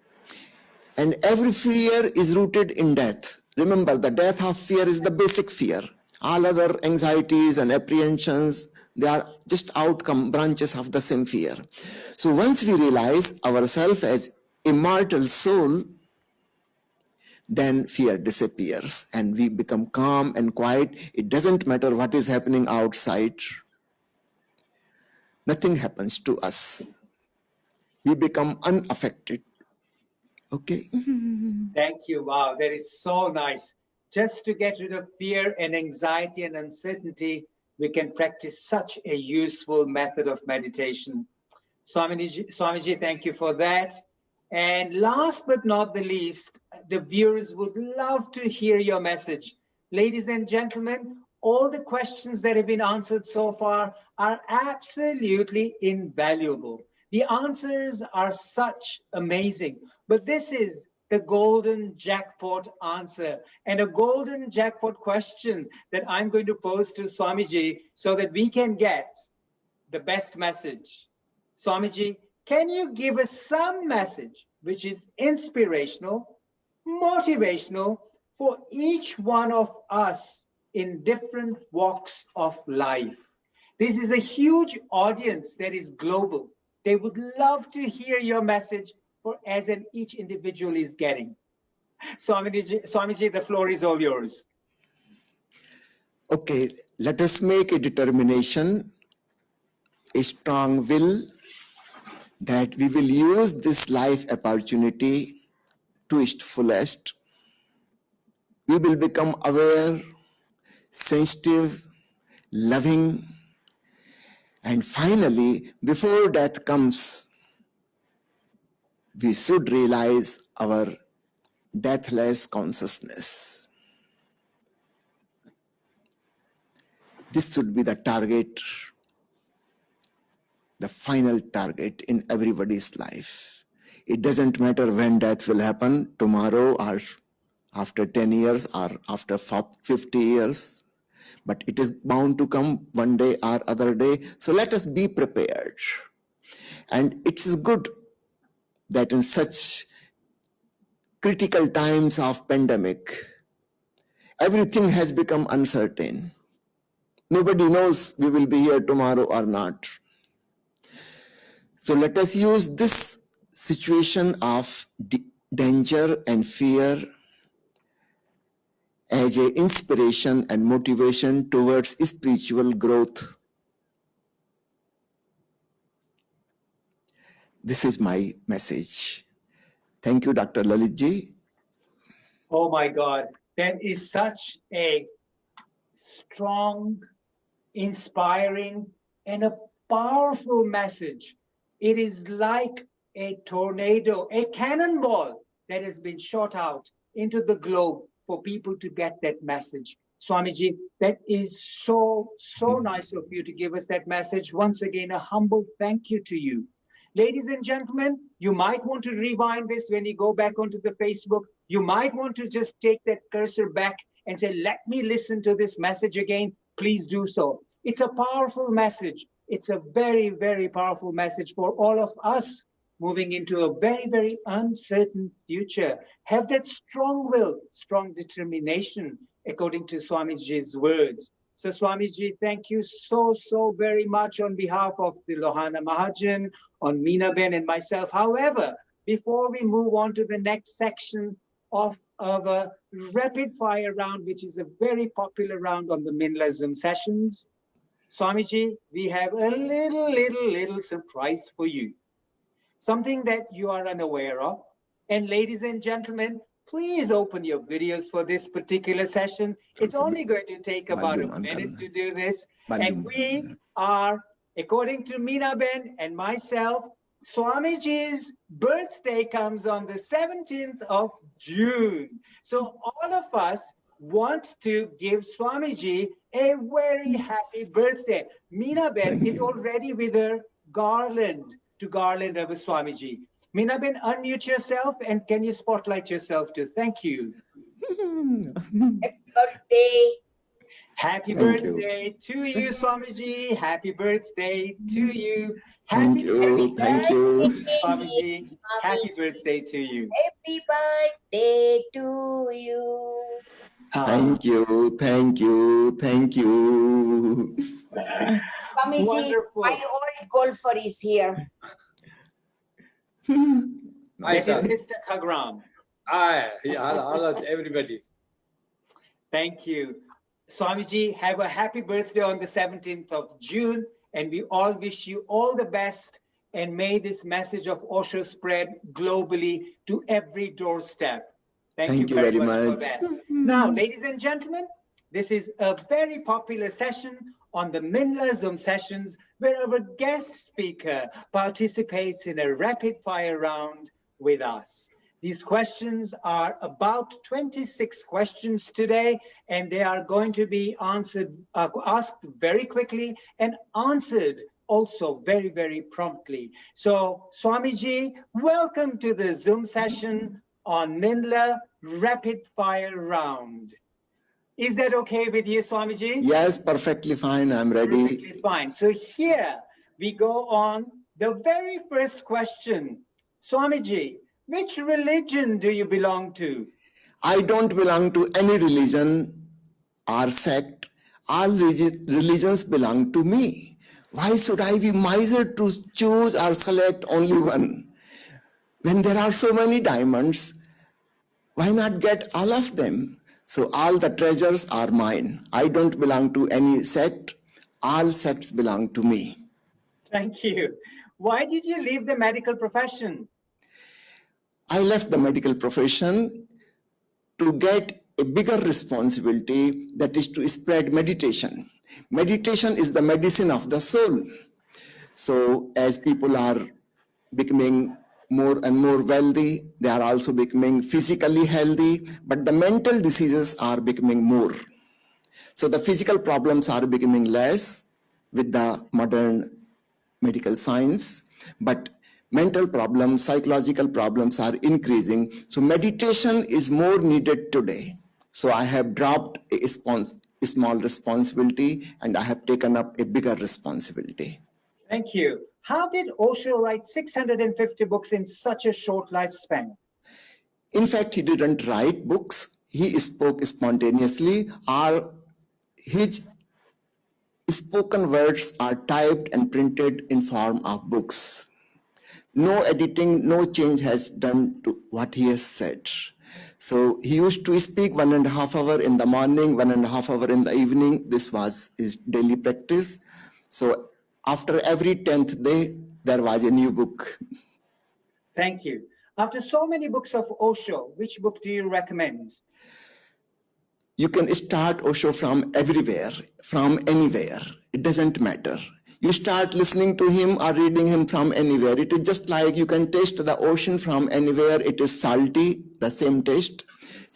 And every fear is rooted in death. Remember, the death of fear is the basic fear. All other anxieties and apprehensions, they are just outcome branches of the same fear. So once we realize ourselves as immortal soul, then fear disappears and we become calm and quiet. It doesn't matter what is happening outside. Nothing happens to us. We become unaffected. Okay? Thank you. Wow, that is so nice. Just to get rid of fear and anxiety and uncertainty, we can practice such a useful method of meditation. Swamiji, thank you for that. And last but not the least, the viewers would love to hear your message. Ladies and gentlemen, all the questions that have been answered so far are absolutely invaluable. The answers are such amazing, but this is the golden jackpot answer and a golden jackpot question that I'm going to pose to Swamiji so that we can get the best message. Swamiji, can you give us some message which is inspirational, motivational for each one of us in different walks of life? This is a huge audience that is global. They would love to hear your message for as an each individual is getting. Swamiji, the floor is all yours. Okay, let us make a determination, a strong will, that we will use this life opportunity to its fullest. We will become aware, sensitive, loving, and finally, before death comes, we should realize our deathless consciousness. This should be the target, the final target in everybody's life. It doesn't matter when death will happen, tomorrow or after 10 years or after 50 years, but it is bound to come one day or other day. So let us be prepared. And it is good that in such critical times of pandemic, everything has become uncertain. Nobody knows we will be here tomorrow or not. So let us use this situation of danger and fear as an inspiration and motivation towards spiritual growth. This is my message. Thank you, Dr. Lalitji. Oh my God, that is such a strong, inspiring, and a powerful message. It is like a tornado, a cannonball that has been shot out into the globe for people to get that message. Swamiji, that is so nice of you to give us that message. Once again, a humble thank you to you. Ladies and gentlemen, you might want to rewind this when you go back onto the Facebook. You might want to just take that cursor back and say, let me listen to this message again. Please do so. It's a powerful message. It's a very, very powerful message for all of us moving into a very, very uncertain future. Have that strong will, strong determination, according to Swamiji's words. So Swamiji, thank you so very much on behalf of the Lohana Mahajan, on Meena Ben and myself. However, before we move on to the next section of a rapid fire round, which is a very popular round on the MINLA Zoom sessions, Swamiji, we have a little surprise for you. Something that you are unaware of. And ladies and gentlemen, please open your videos for this particular session. It's only going to take about a minute to do this. And we are, according to Meena Ben and myself, Swamiji's birthday comes on the 17th of June. So all of us want to give Swamiji a very happy birthday. Meena Ben is already with her garland to garland of Swamiji. Meena Ben, unmute yourself and can you spotlight yourself too? Thank you. Happy birthday. Happy birthday to you, Swamiji. Happy birthday to you. Happy birthday, Swamiji. Happy birthday to you. Happy birthday to you. Thank you. Swamiji, Wonderful. my old golfer is here. That is Mr. Khagram. Hi, hello to everybody. Thank you. Swamiji, have a happy birthday on the 17th of June, and we all wish you all the best, and may this message of Osho spread globally to every doorstep. Thank you very much for that. Now, ladies and gentlemen, this is a very popular session on the MINLA Zoom sessions where our guest speaker participates in a rapid fire round with us. These questions are about 26 questions today, and they are going to be answered, asked very quickly and answered also very, very promptly. So Swamiji, welcome to the Zoom session on MINLA Rapid Fire Round. Is that okay with you, Swamiji? Yes, perfectly fine. I'm ready. Perfectly fine. So here we go on the very first question. Swamiji, which religion do you belong to? I don't belong to any religion or sect. All religions belong to me. Why should I be miser to choose or select only one? When there are so many diamonds, why not get all of them? So all the treasures are mine. I don't belong to any sect. All sects belong to me. Thank you. Why did you leave the medical profession? I left the medical profession to get a bigger responsibility, that is to spread meditation. Meditation is the medicine of the soul. So as people are becoming more and more wealthy, they are also becoming physically healthy, but the mental diseases are becoming more. So the physical problems are becoming less with the modern medical science, but mental problems, psychological problems are increasing. So meditation is more needed today. So I have dropped a small responsibility and I have taken up a bigger responsibility. Thank you. How did Osho write 650 books in such a short lifespan? In fact, he didn't write books. He spoke spontaneously. All his spoken words are typed and printed in form of books. No editing, no change has done to what he has said. So he used to speak 1.5 hours in the morning, 1.5 hours in the evening. This was his daily practice. So after every 10th day, there was a new book. Thank you. After so many books of Osho, which book do you recommend? You can start Osho from everywhere, from anywhere. It doesn't matter. You start listening to him or reading him from anywhere. It is just like you can taste the ocean from anywhere. It is salty, the same taste.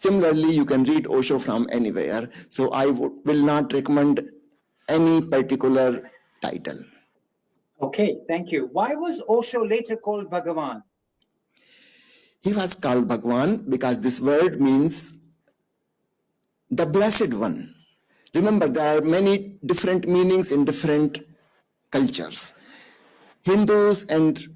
Similarly, you can read Osho from anywhere. So I will not recommend any particular title. Okay, thank you. Why was Osho later called Bhagavan? He was called Bhagwan because this word means the Blessed One. Remember, there are many different meanings in different cultures. Hindus and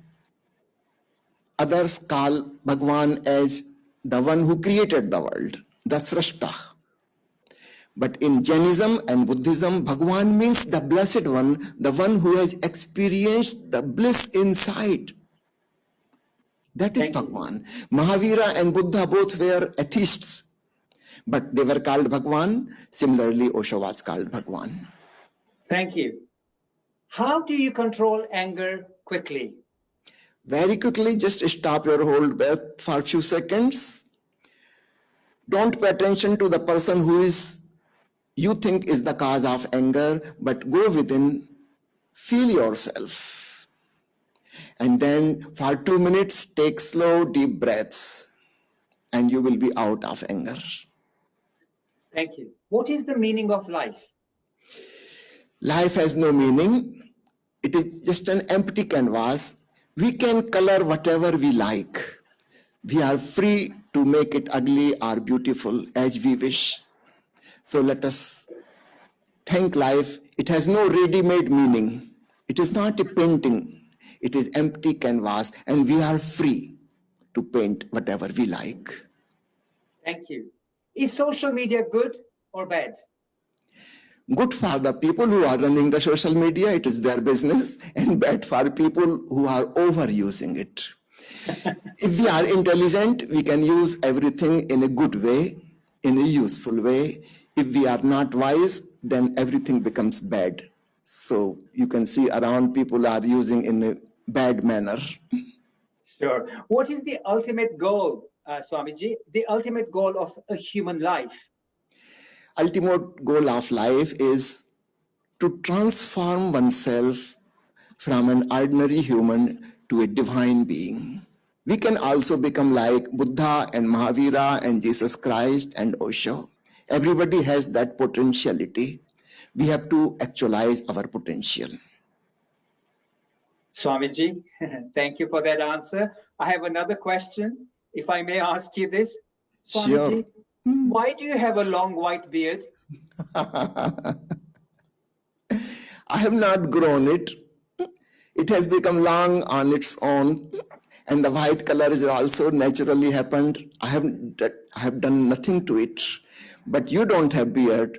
others call Bhagwan as the one who created the world, the Srashta. But in Jainism and Buddhism, Bhagwan means the Blessed One, the one who has experienced the bliss inside. That is Thank you. Bhagwan. Mahavira and Buddha both were atheists, but they were called Bhagwan. Similarly, Osho was called Bhagwan. Thank you. How do you control anger quickly? Very quickly, just stop your whole breath for a few seconds. Don't pay attention to the person who you think is the cause of anger, but go within, feel yourself. And then for 2 minutes, take slow, deep breaths, and you will be out of anger. Thank you. What is the meaning of life? Life has no meaning. It is just an empty canvas. We can color whatever we like. We are free to make it ugly or beautiful as we wish. So let us thank life. It has no ready-made meaning. It is not a painting. It is empty canvas, and we are free to paint whatever we like. Thank you. Is social media good or bad? Good for the people who are running the social media, it is their business, and bad for people who are overusing it. If we are intelligent, we can use everything in a good way, in a useful way. If we are not wise, then everything becomes bad. So you can see around people are using in a bad manner. Sure. What is the ultimate goal, Swamiji? The ultimate goal of a human life? Ultimate goal of life is to transform oneself from an ordinary human to a divine being. We can also become like Buddha and Mahavira and Jesus Christ and Osho. Everybody has that potentiality. We have to actualize our potential. Swamiji, thank you for that answer. I have another question, if I may ask you this. Swamiji, why do you have a long white beard? I have not grown it. It has become long on its own, and the white color is also naturally happened. I have done nothing to it. But you don't have beard.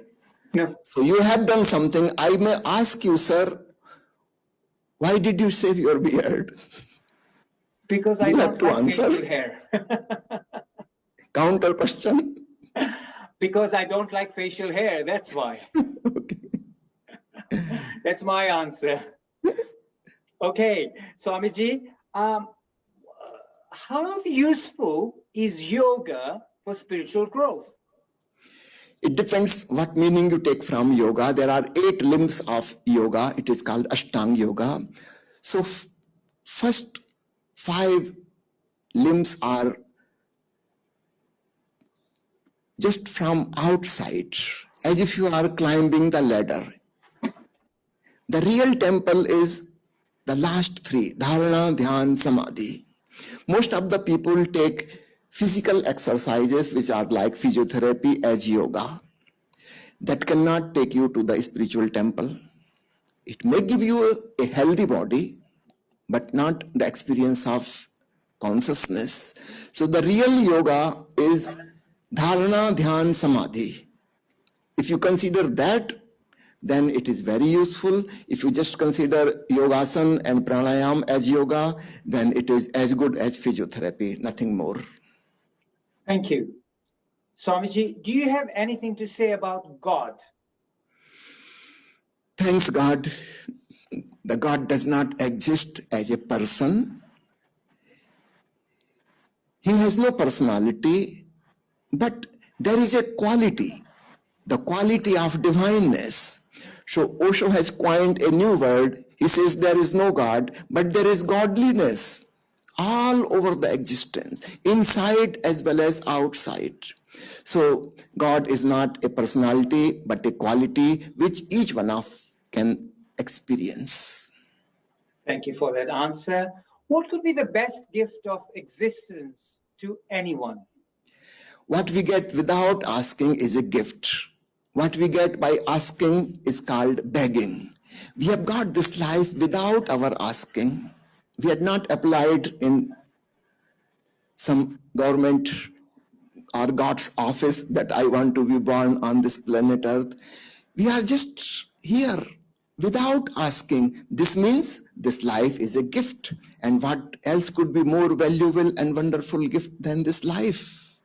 No, So you have done something. I may ask you, sir, why did you shave your beard? because I You have don't to like answer. facial hair. Counter question. Because I don't like facial hair, that's why. Okay. That's my answer. Okay, Swamiji, how useful is yoga for spiritual growth? It depends what meaning you take from yoga. There are 8 limbs of yoga. It is called Ashtanga Yoga. So first 5 limbs are just from outside, as if you are climbing the ladder. The real temple is the last 3, Dharana, Dhyan, Samadhi. Most of the people take physical exercises which are like physiotherapy as yoga. That cannot take you to the spiritual temple. It may give you a healthy body, but not the experience of consciousness. So the real yoga is Dharana, Dhyan, Samadhi. If you consider that, then it is very useful. If you just consider yogasana and pranayam as yoga, then it is as good as physiotherapy, nothing more. Thank you. Swamiji, do you have anything to say about God? Thanks God, the God does not exist as a person. He has no personality, but there is a quality, the quality of divineness. So Osho has coined a new word. He says there is no God, but there is godliness all over the existence, inside as well as outside. So God is not a personality, but a quality which each one of can experience. Thank you for that answer. What could be the best gift of existence to anyone? What we get without asking is a gift. What we get by asking is called begging. We have got this life without our asking. We had not applied in some government or God's office that I want to be born on this planet Earth. We are just here without asking. This means this life is a gift. And what else could be more valuable and wonderful gift than this life?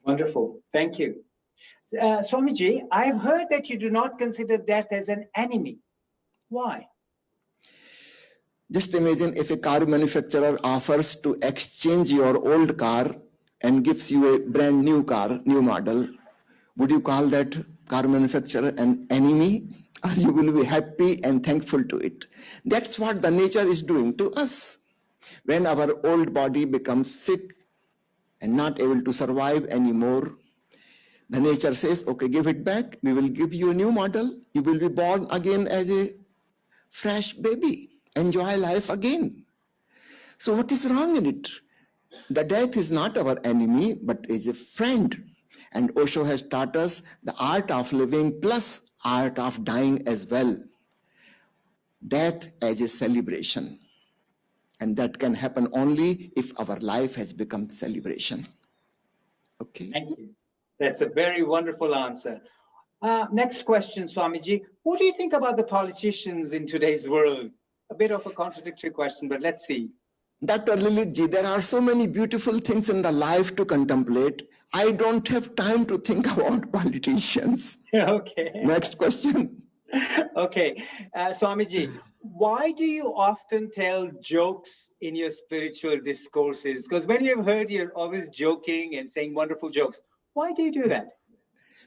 Wonderful. Thank you. Swamiji, I've heard that you do not consider death as an enemy. Why? Just imagine if a car manufacturer offers to exchange your old car and gives you a brand new car, new model. Would you call that car manufacturer an enemy? Or you will be happy and thankful to it? That's what the nature is doing to us. When our old body becomes sick and not able to survive anymore, the nature says, okay, give it back. We will give you a new model. You will be born again as a fresh baby. Enjoy life again. So what is wrong in it? The death is not our enemy, but is a friend. And Osho has taught us the art of living plus art of dying as well. Death as a celebration. And that can happen only if our life has become celebration. Okay. Thank you. That's a very wonderful answer. Next question, Swamiji. What do you think about the politicians in today's world? A bit of a contradictory question, but let's see. Dr. Lilithji, there are so many beautiful things in the life to contemplate. I don't have time to think about politicians. Okay. Next question. Okay. Swamiji, why do you often tell jokes in your spiritual discourses? Because when you've heard, you're always joking and saying wonderful jokes. Why do you do that?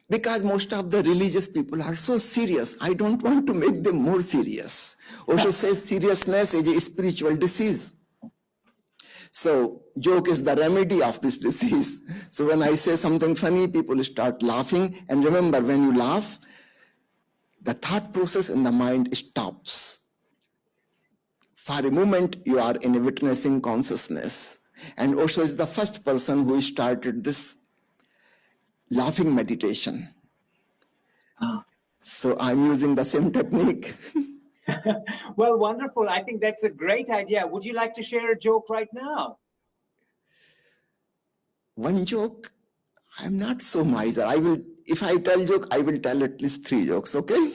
Because most of the religious people are so serious. I don't want to make them more serious. Osho says seriousness is a spiritual disease. So joke is the remedy of this disease. So when I say something funny, people start laughing. And remember, when you laugh, the thought process in the mind stops. For a moment, you are in a witnessing consciousness. And Osho is the first person who started this laughing meditation. So I'm using the same technique. Well, wonderful. I think that's a great idea. Would you like to share a joke right now? One joke, I'm not so miser. I will, if I tell joke, I will tell at least 3 jokes, okay?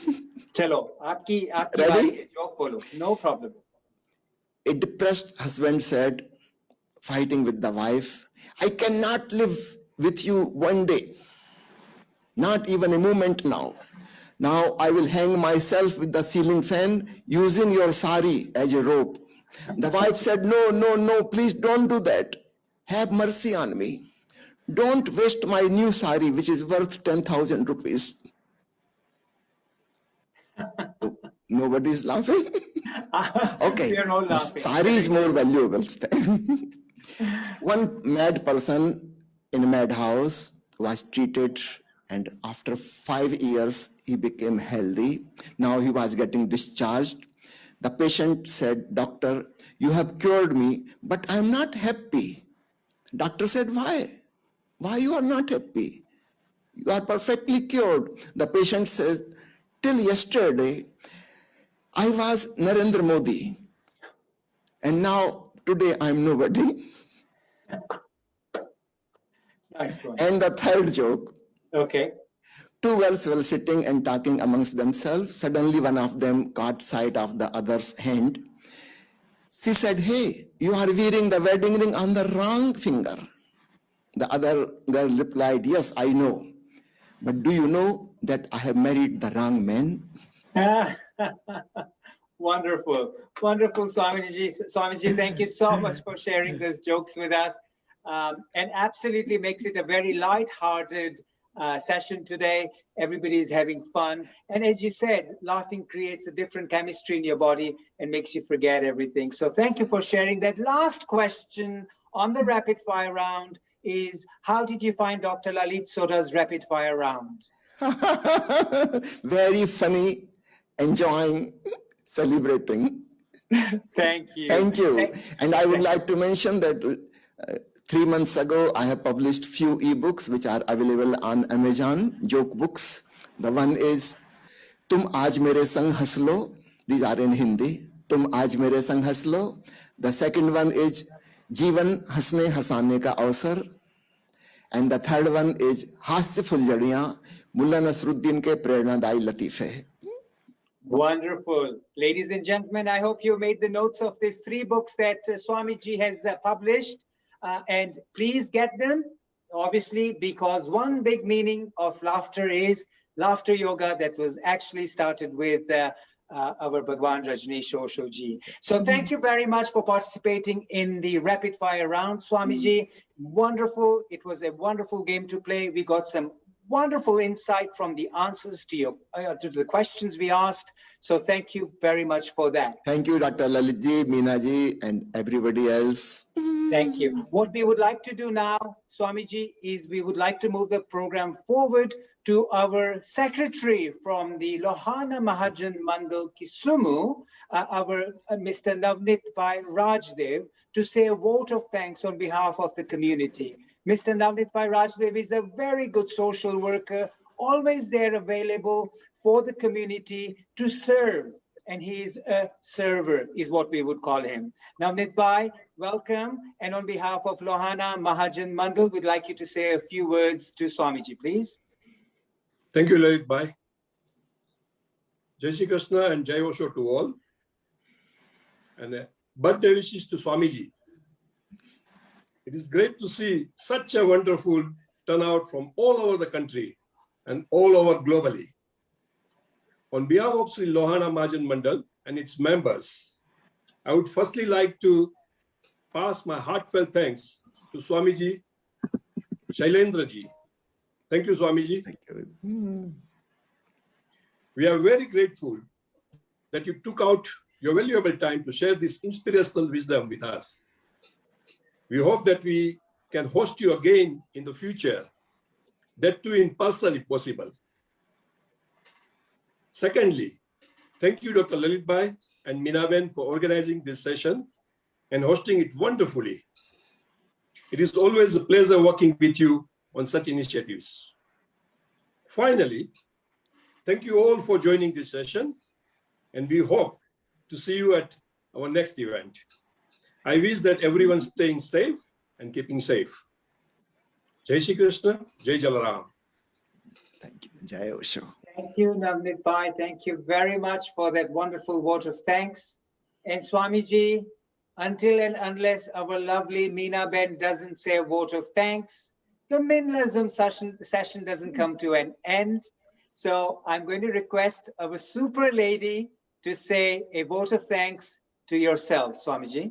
Chalo, aapki Ready? baat hai, joke bolo. No problem. A depressed husband said, fighting with the wife, I cannot live with you one day, not even a moment now. Now I will hang myself with the ceiling fan using your sari as a rope. The wife said, no, no, no, please don't do that. Have mercy on me. Don't waste my new sari, which is worth 10,000 rupees. Nobody is laughing? Okay, We are all laughing. sari is more valuable. One mad person in a madhouse was treated, and after 5 years, he became healthy. Now he was getting discharged. The patient said, Doctor, you have cured me, but I'm not happy. Doctor said, why? Why you are not happy? You are perfectly cured. The patient says, till yesterday, I was Narendra Modi, and now today I'm nobody. Nice one. And the third joke, Okay. 2 girls were sitting and talking amongst themselves. Suddenly one of them caught sight of the other's hand. She said, hey, you are wearing the wedding ring on the wrong finger. The other girl replied, yes, I know. But do you know that I have married the wrong man? Wonderful. Wonderful, Swamiji. Swamiji, thank you so much for sharing those jokes with us. And absolutely makes it a very light-hearted session today. Everybody is having fun. And as you said, laughing creates a different chemistry in your body and makes you forget everything. So thank you for sharing that. Last question on the rapid fire round is how did you find Dr. Lalit Soda's rapid fire round? Very funny, enjoying, celebrating. Thank you. Thank you. Thank- And I would thank- like to mention that 3 months ago, I have published few ebooks which are available on Amazon, joke books. The one is Tum Aaj Mere Sang Has Lo. These are in Hindi. Tum Aaj Mere Sang Has Lo. The second one is Jeevan Hasne Hasane Ka Avsar. And the third one is Hasya Fuljadiyan, Mulla Nasruddin ke Prernaday Latife. Wonderful. Ladies and gentlemen, I hope you made the notes of these 3 books that Swamiji has published. And please get them, obviously, because one big meaning of laughter is laughter yoga that was actually started with our Bhagwan Rajneesh Osho ji. So thank you very much for participating in the rapid fire round, Swamiji. Wonderful. It was a wonderful game to play. We got some wonderful insight from the answers to your to the questions we asked. So thank you very much for that. Thank you, Dr. Lalitji, Meenaji, and everybody else. Thank you. What we would like to do now, Swamiji, is we would like to move the program forward to our secretary from the Lohana Mahajan Mandal Kisumu, our Mr. Navnit Bhai Rajdev, to say a vote of thanks on behalf of the community. Mr. Navnit Bhai Rajdev is a very good social worker, always there available for the community to serve. And he is a server, is what we would call him. Navnit Bhai, welcome. And on behalf of Lohana Mahajan Mandal, we'd like you to say a few words to Swamiji, please. Thank you, Lalit Bhai. Jai Shri Krishna and Jai Osho to all. And birthday wishes to Swamiji. It is great to see such a wonderful turnout from all over the country and all over globally. On behalf of Sri Lohana Mahajan Mandal and its members, I would firstly like to pass my heartfelt thanks to Swamiji Shailendra ji. Thank you, Swamiji. Thank you. We are very grateful that you took out your valuable time to share this inspirational wisdom with us. We hope that we can host you again in the future, that too in person if possible. Secondly, thank you, Dr. Lalit Bhai and Minaben for organizing this session and hosting it wonderfully. It is always a pleasure working with you on such initiatives. Finally, thank you all for joining this session, and we hope to see you at our next event. I wish that everyone staying safe and keeping safe. Jai Shri Krishna, Jai Jalaram. Thank you. Jai Osho. Thank you, Navnit Bhai. Thank you very much for that wonderful vote of thanks. And Swamiji, until and unless our lovely Meena Ben doesn't say a vote of thanks, the MINLA Zoom session doesn't come to an end. So I'm going to request our super lady to say a vote of thanks to yourself, Swamiji.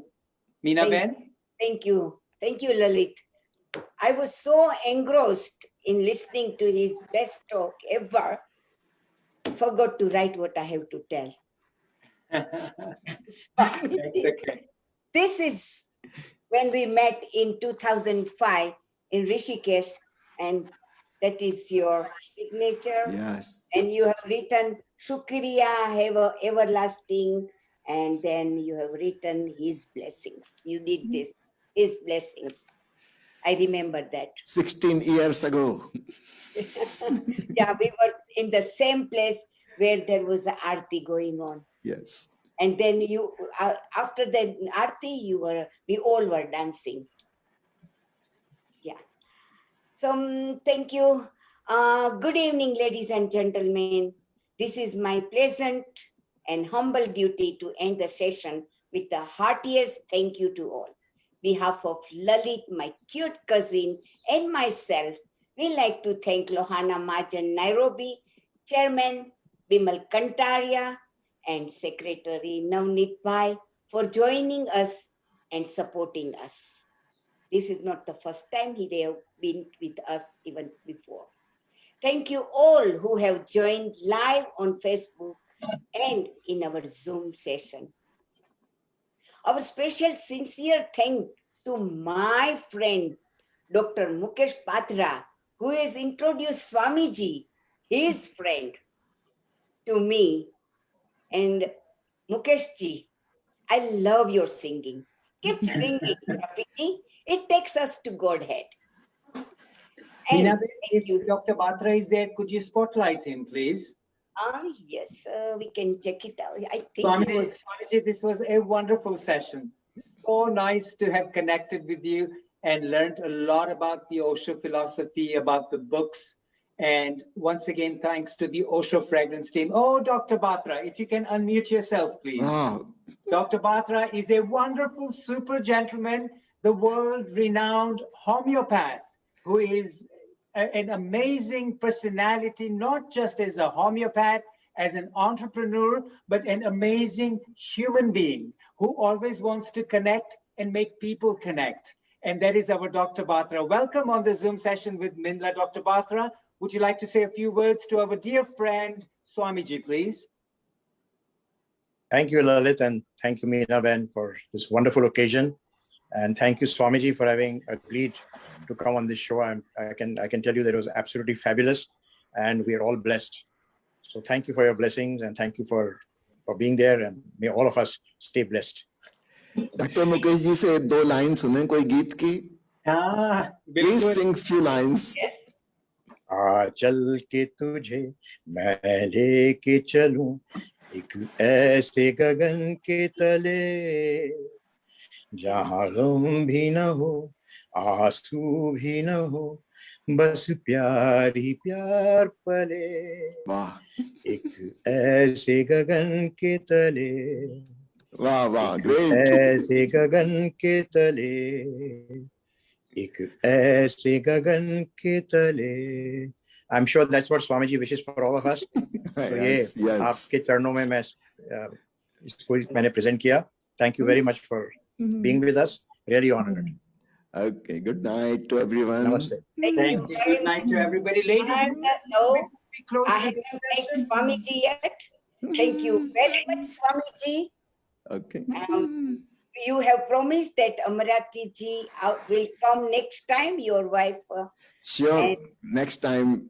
Meena Ben? Thank you. Thank you, Lalit. I was so engrossed in listening to his best talk ever, forgot to write what I have to tell. Swami, That's okay. this is when we met in 2005 in Rishikesh, and that is your signature. Yes. And you have written Shukriya, everlasting, and then you have written his blessings. You did this, his blessings. I remember that. 16 years ago. Yeah, we were in the same place where there was an arti going on. Yes. And then you, after the arti, we all were dancing. Yeah. So thank you. Good evening, ladies and gentlemen. This is my pleasant and humble duty to end the session with the heartiest thank you to all. Behalf of Lalit, my cute cousin, and myself, we like to thank Lohana Mahajan Nairobi, Chairman Bimal Kantaria, and Secretary Navnit Bhai for joining us and supporting us. This is not the first time they have been with us even before. Thank you all who have joined live on Facebook and in our Zoom session. Our special sincere thanks to my friend, Dr. Mukesh Patra, who has introduced Swamiji, his friend, to me. And Mukeshji, I love your singing. Keep singing, Rafiki. It takes us to Godhead. And Meena, thank if you. Dr. Batra is there, could you spotlight him, please? Yes, we can check it out. I think he was. Swamiji, this was a wonderful session. So nice to have connected with you and learned a lot about the Osho philosophy, about the books. And once again, thanks to the Osho Fragrance team. Oh, Dr. Batra, if you can unmute yourself, please. Wow. Dr. Batra is a wonderful super gentleman, the world-renowned homeopath, who is an amazing personality, not just as a homeopath, as an entrepreneur, but an amazing human being who always wants to connect and make people connect. And that is our Dr. Batra. Welcome on the Zoom session with MINLA, Dr. Batra. Would you like to say a few words to our dear friend, Swamiji, please? Thank you, Lalit, and thank you, Meena Ben, for this wonderful occasion. And thank you, Swamiji, for having agreed to come on this show. I can tell you that it was absolutely fabulous, and we are all blessed. So thank you for your blessings, and thank you for being there, and may all of us stay blessed. Doctor Mukesh ji से 2 line सुने कोई गीत की. Please बिल्कुल. sing few lines. आ चल के तुझे मैं लेके चलूं एक ऐसे गगन के तले जहां गम भी न हो आंसू भी न हो बस प्यार ही प्यार पले वाह एक ऐसे गगन के तले वाह वाह एक great. ऐसे गगन के तले एक ऐसे गगन के तले. I'm sure that's what Swamiji wishes for all of us. So Yes, ये yes. आपके चरणों में मैं इसको मैंने present किया. Thank you very much for being with us. Really honored. Okay, good night to everyone. Namaste. Thank you. Good night to everybody. Ladies and No, gentlemen, we close I the haven't thanked session. Swamiji yet. Thank you very much, Swamiji. Okay. You have promised that Amarati ji will come next time, your wife. Sure. And- Next time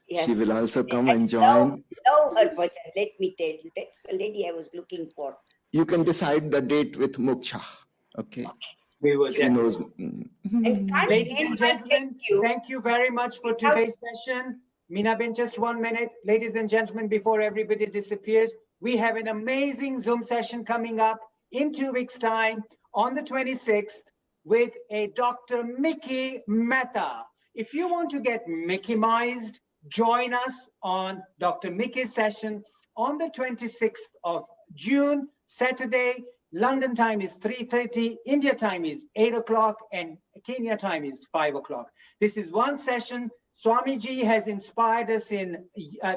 Yes. she will also come I and join. love her bhajan. Let me tell you, that's the lady I was looking for. You can decide the date with Moksha. Okay. We will She knows. And can't Ladies end and my gentlemen, thank you very much for today's session. Meena Ben, just 1 minute. Ladies and gentlemen, before everybody disappears, we have an amazing Zoom session coming up in 2 weeks' time on the 26th with a Dr. Mickey Mehta. If you want to get Mickey-mized, join us on Dr. Mickey's session on the 26th of June, Saturday. London time is 3:30, India time is 8 o'clock, and Kenya time is 5 o'clock. This is one session. Swamiji has inspired us in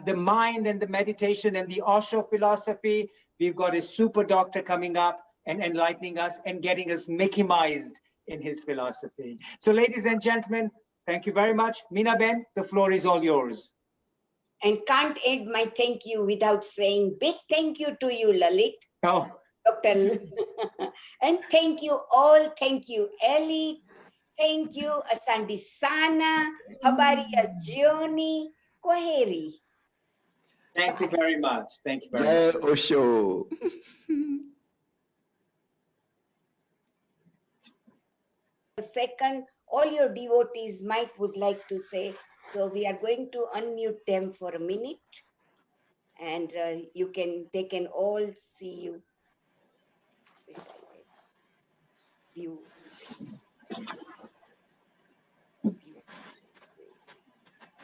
the mind and the meditation and the Osho philosophy. We've got a super doctor coming up and enlightening us and getting us Mickey-mized in his philosophy. So ladies and gentlemen, thank you very much. Meena Ben, the floor is all yours. And can't end my thank you without saying big thank you to you, Lalit. Oh, Dr. And thank you all. Thank you, Ellie. Thank you, Asandi Sana, Habaria Gioni, Koheri. thank you very much. Thank you very much. Jai Osho. Second, all your devotees might would like to say, so we are going to unmute them for a minute, and they can all see you.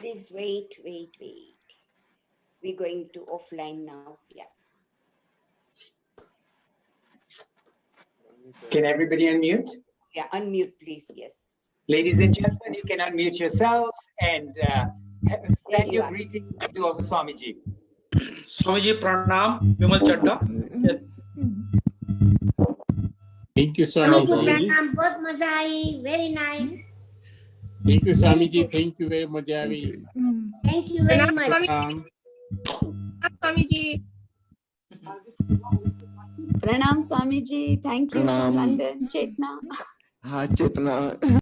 Please wait. We're going to offline now. Yeah. Can everybody unmute? Yeah, unmute, please. Yes. Ladies and gentlemen, you can unmute yourselves and send your greetings to our Swamiji. Swamiji Pranam, Vimal Chadda. Thank you, Swamiji Swamiji. Pranam, बहुत मजा आई, very nice. Thank you, Swamiji. Thank you very much, Avi. Thank you very much. Swamiji. Pranam Swamiji. Thank you Pranam. from London, Chetna. Ha, Chetna.